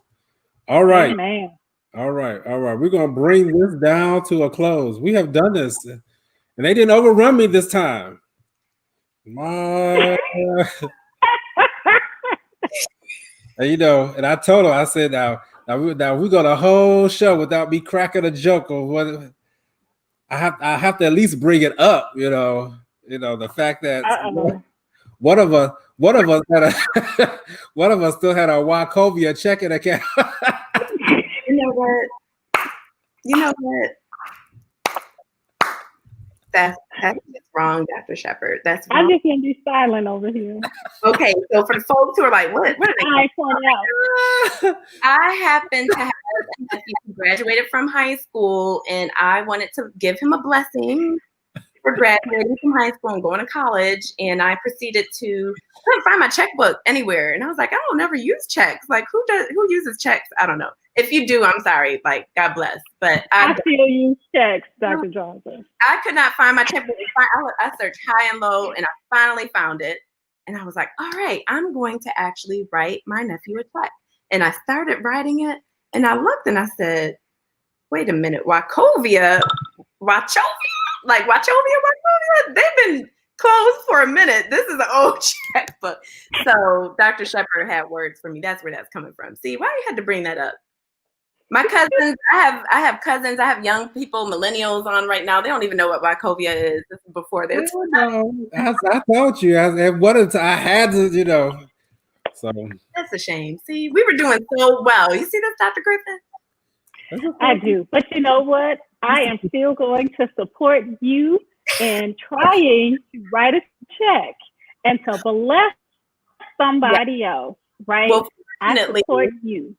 [SPEAKER 1] All right.
[SPEAKER 3] Amen.
[SPEAKER 1] All right. We're going to bring this down to a close. We have done this, and they didn't overrun me this time. My, you know, and I told her, I said, now we got a whole show without me cracking a joke or what. I have to at least bring it up, you know, the fact that one of us had one of us still had our Wachovia checking account.
[SPEAKER 2] You know what? That's just wrong, Dr. Shepard. That's wrong.
[SPEAKER 3] I'm just gonna be silent over here.
[SPEAKER 2] Okay, so for the folks who are like, what are they? I happen to have a nephew who graduated from high school, and I wanted to give him a blessing for graduating from high school and going to college. And I proceeded I couldn't find my checkbook anywhere, and I was like, I don't ever use checks. Like, who uses checks? I don't know. If you do, I'm sorry. Like, God bless. But
[SPEAKER 3] I still use checks, Dr. Johnson.
[SPEAKER 2] I could not find my checkbook. I searched high and low, and I finally found it. And I was like, all right, I'm going to actually write my nephew a check. And I started writing it, and I looked and I said, wait a minute, Wachovia? They've been closed for a minute. This is an old checkbook. So Dr. Shepard had words for me. That's where that's coming from. See, why you had to bring that up? My cousins, I have cousins, I have young people, millennials on right now. They don't even know what Wachovia is. This is before their time.
[SPEAKER 1] I told you, I had to, you know. So
[SPEAKER 2] that's a shame. See, we were doing so well. You see this, Dr. Griffin?
[SPEAKER 3] I do. But you know what? I am still going to support you in trying to write a check and to bless somebody else, right?
[SPEAKER 2] Well,
[SPEAKER 3] I support you.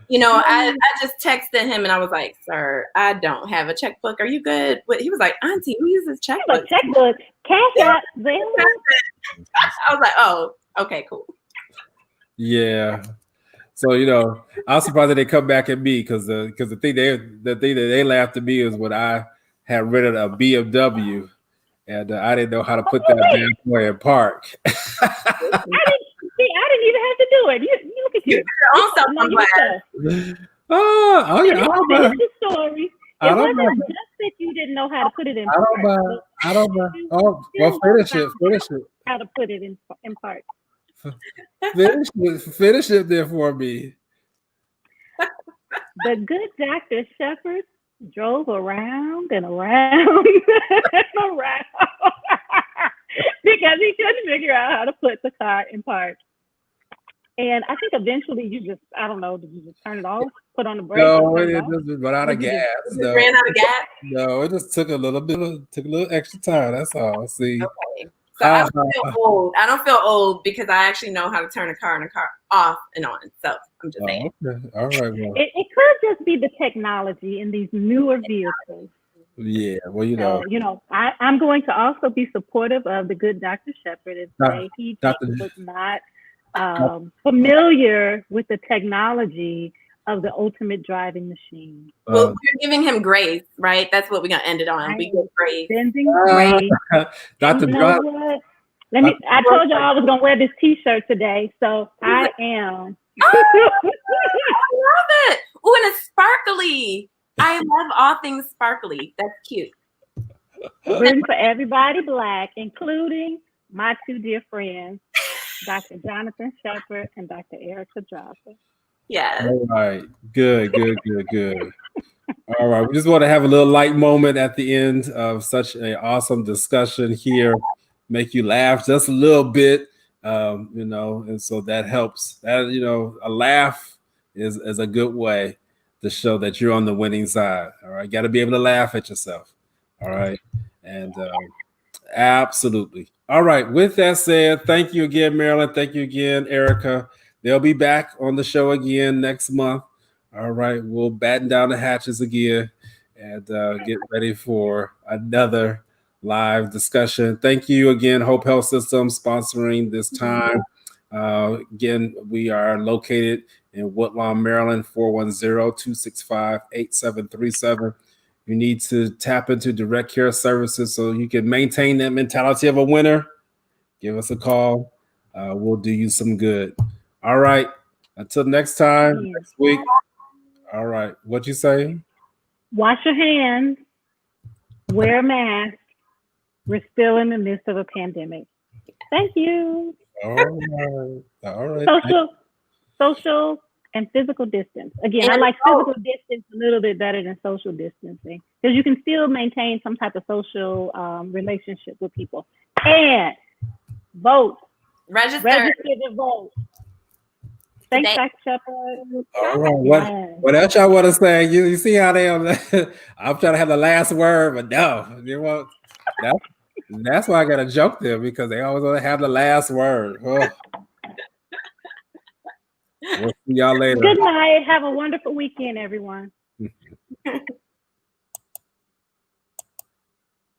[SPEAKER 2] You know, I just texted him and I was like, sir, I don't have a checkbook. Are you good? He was like, Auntie, who uses checkbook?
[SPEAKER 3] Checkbook. Cash App.
[SPEAKER 2] I was like, oh, okay, cool.
[SPEAKER 1] Yeah. So, you know, I was surprised that they come back at me because the thing that they laughed at me is when I had rented a BMW and I didn't know how to put that bad boy in park.
[SPEAKER 3] I didn't even have to do it. You look at you. The story. It wasn't just that you didn't know how to put it in park.
[SPEAKER 1] I don't know. Oh, well, finish it.
[SPEAKER 3] How to put it in park.
[SPEAKER 1] Finish it there for me.
[SPEAKER 3] The good Dr. Shepard drove around and around and around because he couldn't figure out how to put the car in park. And I think eventually did you just turn it off, put on the brakes?
[SPEAKER 1] No, it just ran out of gas.
[SPEAKER 2] No. Ran out of gas?
[SPEAKER 1] No, it just took a little extra time. That's all. See.
[SPEAKER 2] Okay. So I don't feel old. I don't feel old because I actually know how to turn a car off and on. So I'm just saying.
[SPEAKER 1] Okay. All right. Well.
[SPEAKER 3] It could just be the technology in these newer vehicles.
[SPEAKER 1] Yeah. Well,
[SPEAKER 3] I'm going to also be supportive of the good Dr. Shepard and say he was not familiar with the technology of the ultimate driving machine.
[SPEAKER 2] Well, we're giving him grace, right? That's what we're gonna end it on. We give grace.
[SPEAKER 1] Dr.
[SPEAKER 3] What? I told you I was gonna wear this T-shirt today, so I am.
[SPEAKER 2] Oh, I love it. Oh, and it's sparkly. I love all things sparkly. That's cute.
[SPEAKER 3] Rooting for everybody Black, including my two dear friends, Dr. Jonathan Shepard and Dr. Erica Dropper.
[SPEAKER 2] Yeah.
[SPEAKER 1] All right. Good. All right. We just want to have a little light moment at the end of such an awesome discussion here. Make you laugh just a little bit, and so that helps. That, a laugh is a good way to show that you're on the winning side. All right. Got to be able to laugh at yourself. All right. And absolutely. All right. With that said, thank you again, Marilyn. Thank you again, Erica. They'll be back on the show again next month. All right, we'll batten down the hatches again and get ready for another live discussion. Thank you again, Hope Health System, sponsoring this time. Again, we are located in Woodlawn, Maryland, 410-265-8737. You need to tap into direct care services so you can maintain that mentality of a winner. Give us a call. We'll do you some good. All right. Until next time, next week. All right. What you say?
[SPEAKER 3] Wash your hands. Wear a mask. We're still in the midst of a pandemic. Thank you.
[SPEAKER 1] All right. All right.
[SPEAKER 3] Social and physical distance. Again, I like physical distance a little bit better than social distancing because you can still maintain some type of social relationship with people. And vote. Register to vote. Thanks, Dr. Shepard.
[SPEAKER 1] All right. What else y'all want to say? You see how they are? I'm trying to have the last word, but no. You know, that's why I got to joke there because they always want to have the last word. Oh. We'll see y'all later.
[SPEAKER 3] Good night. Have a wonderful weekend, everyone.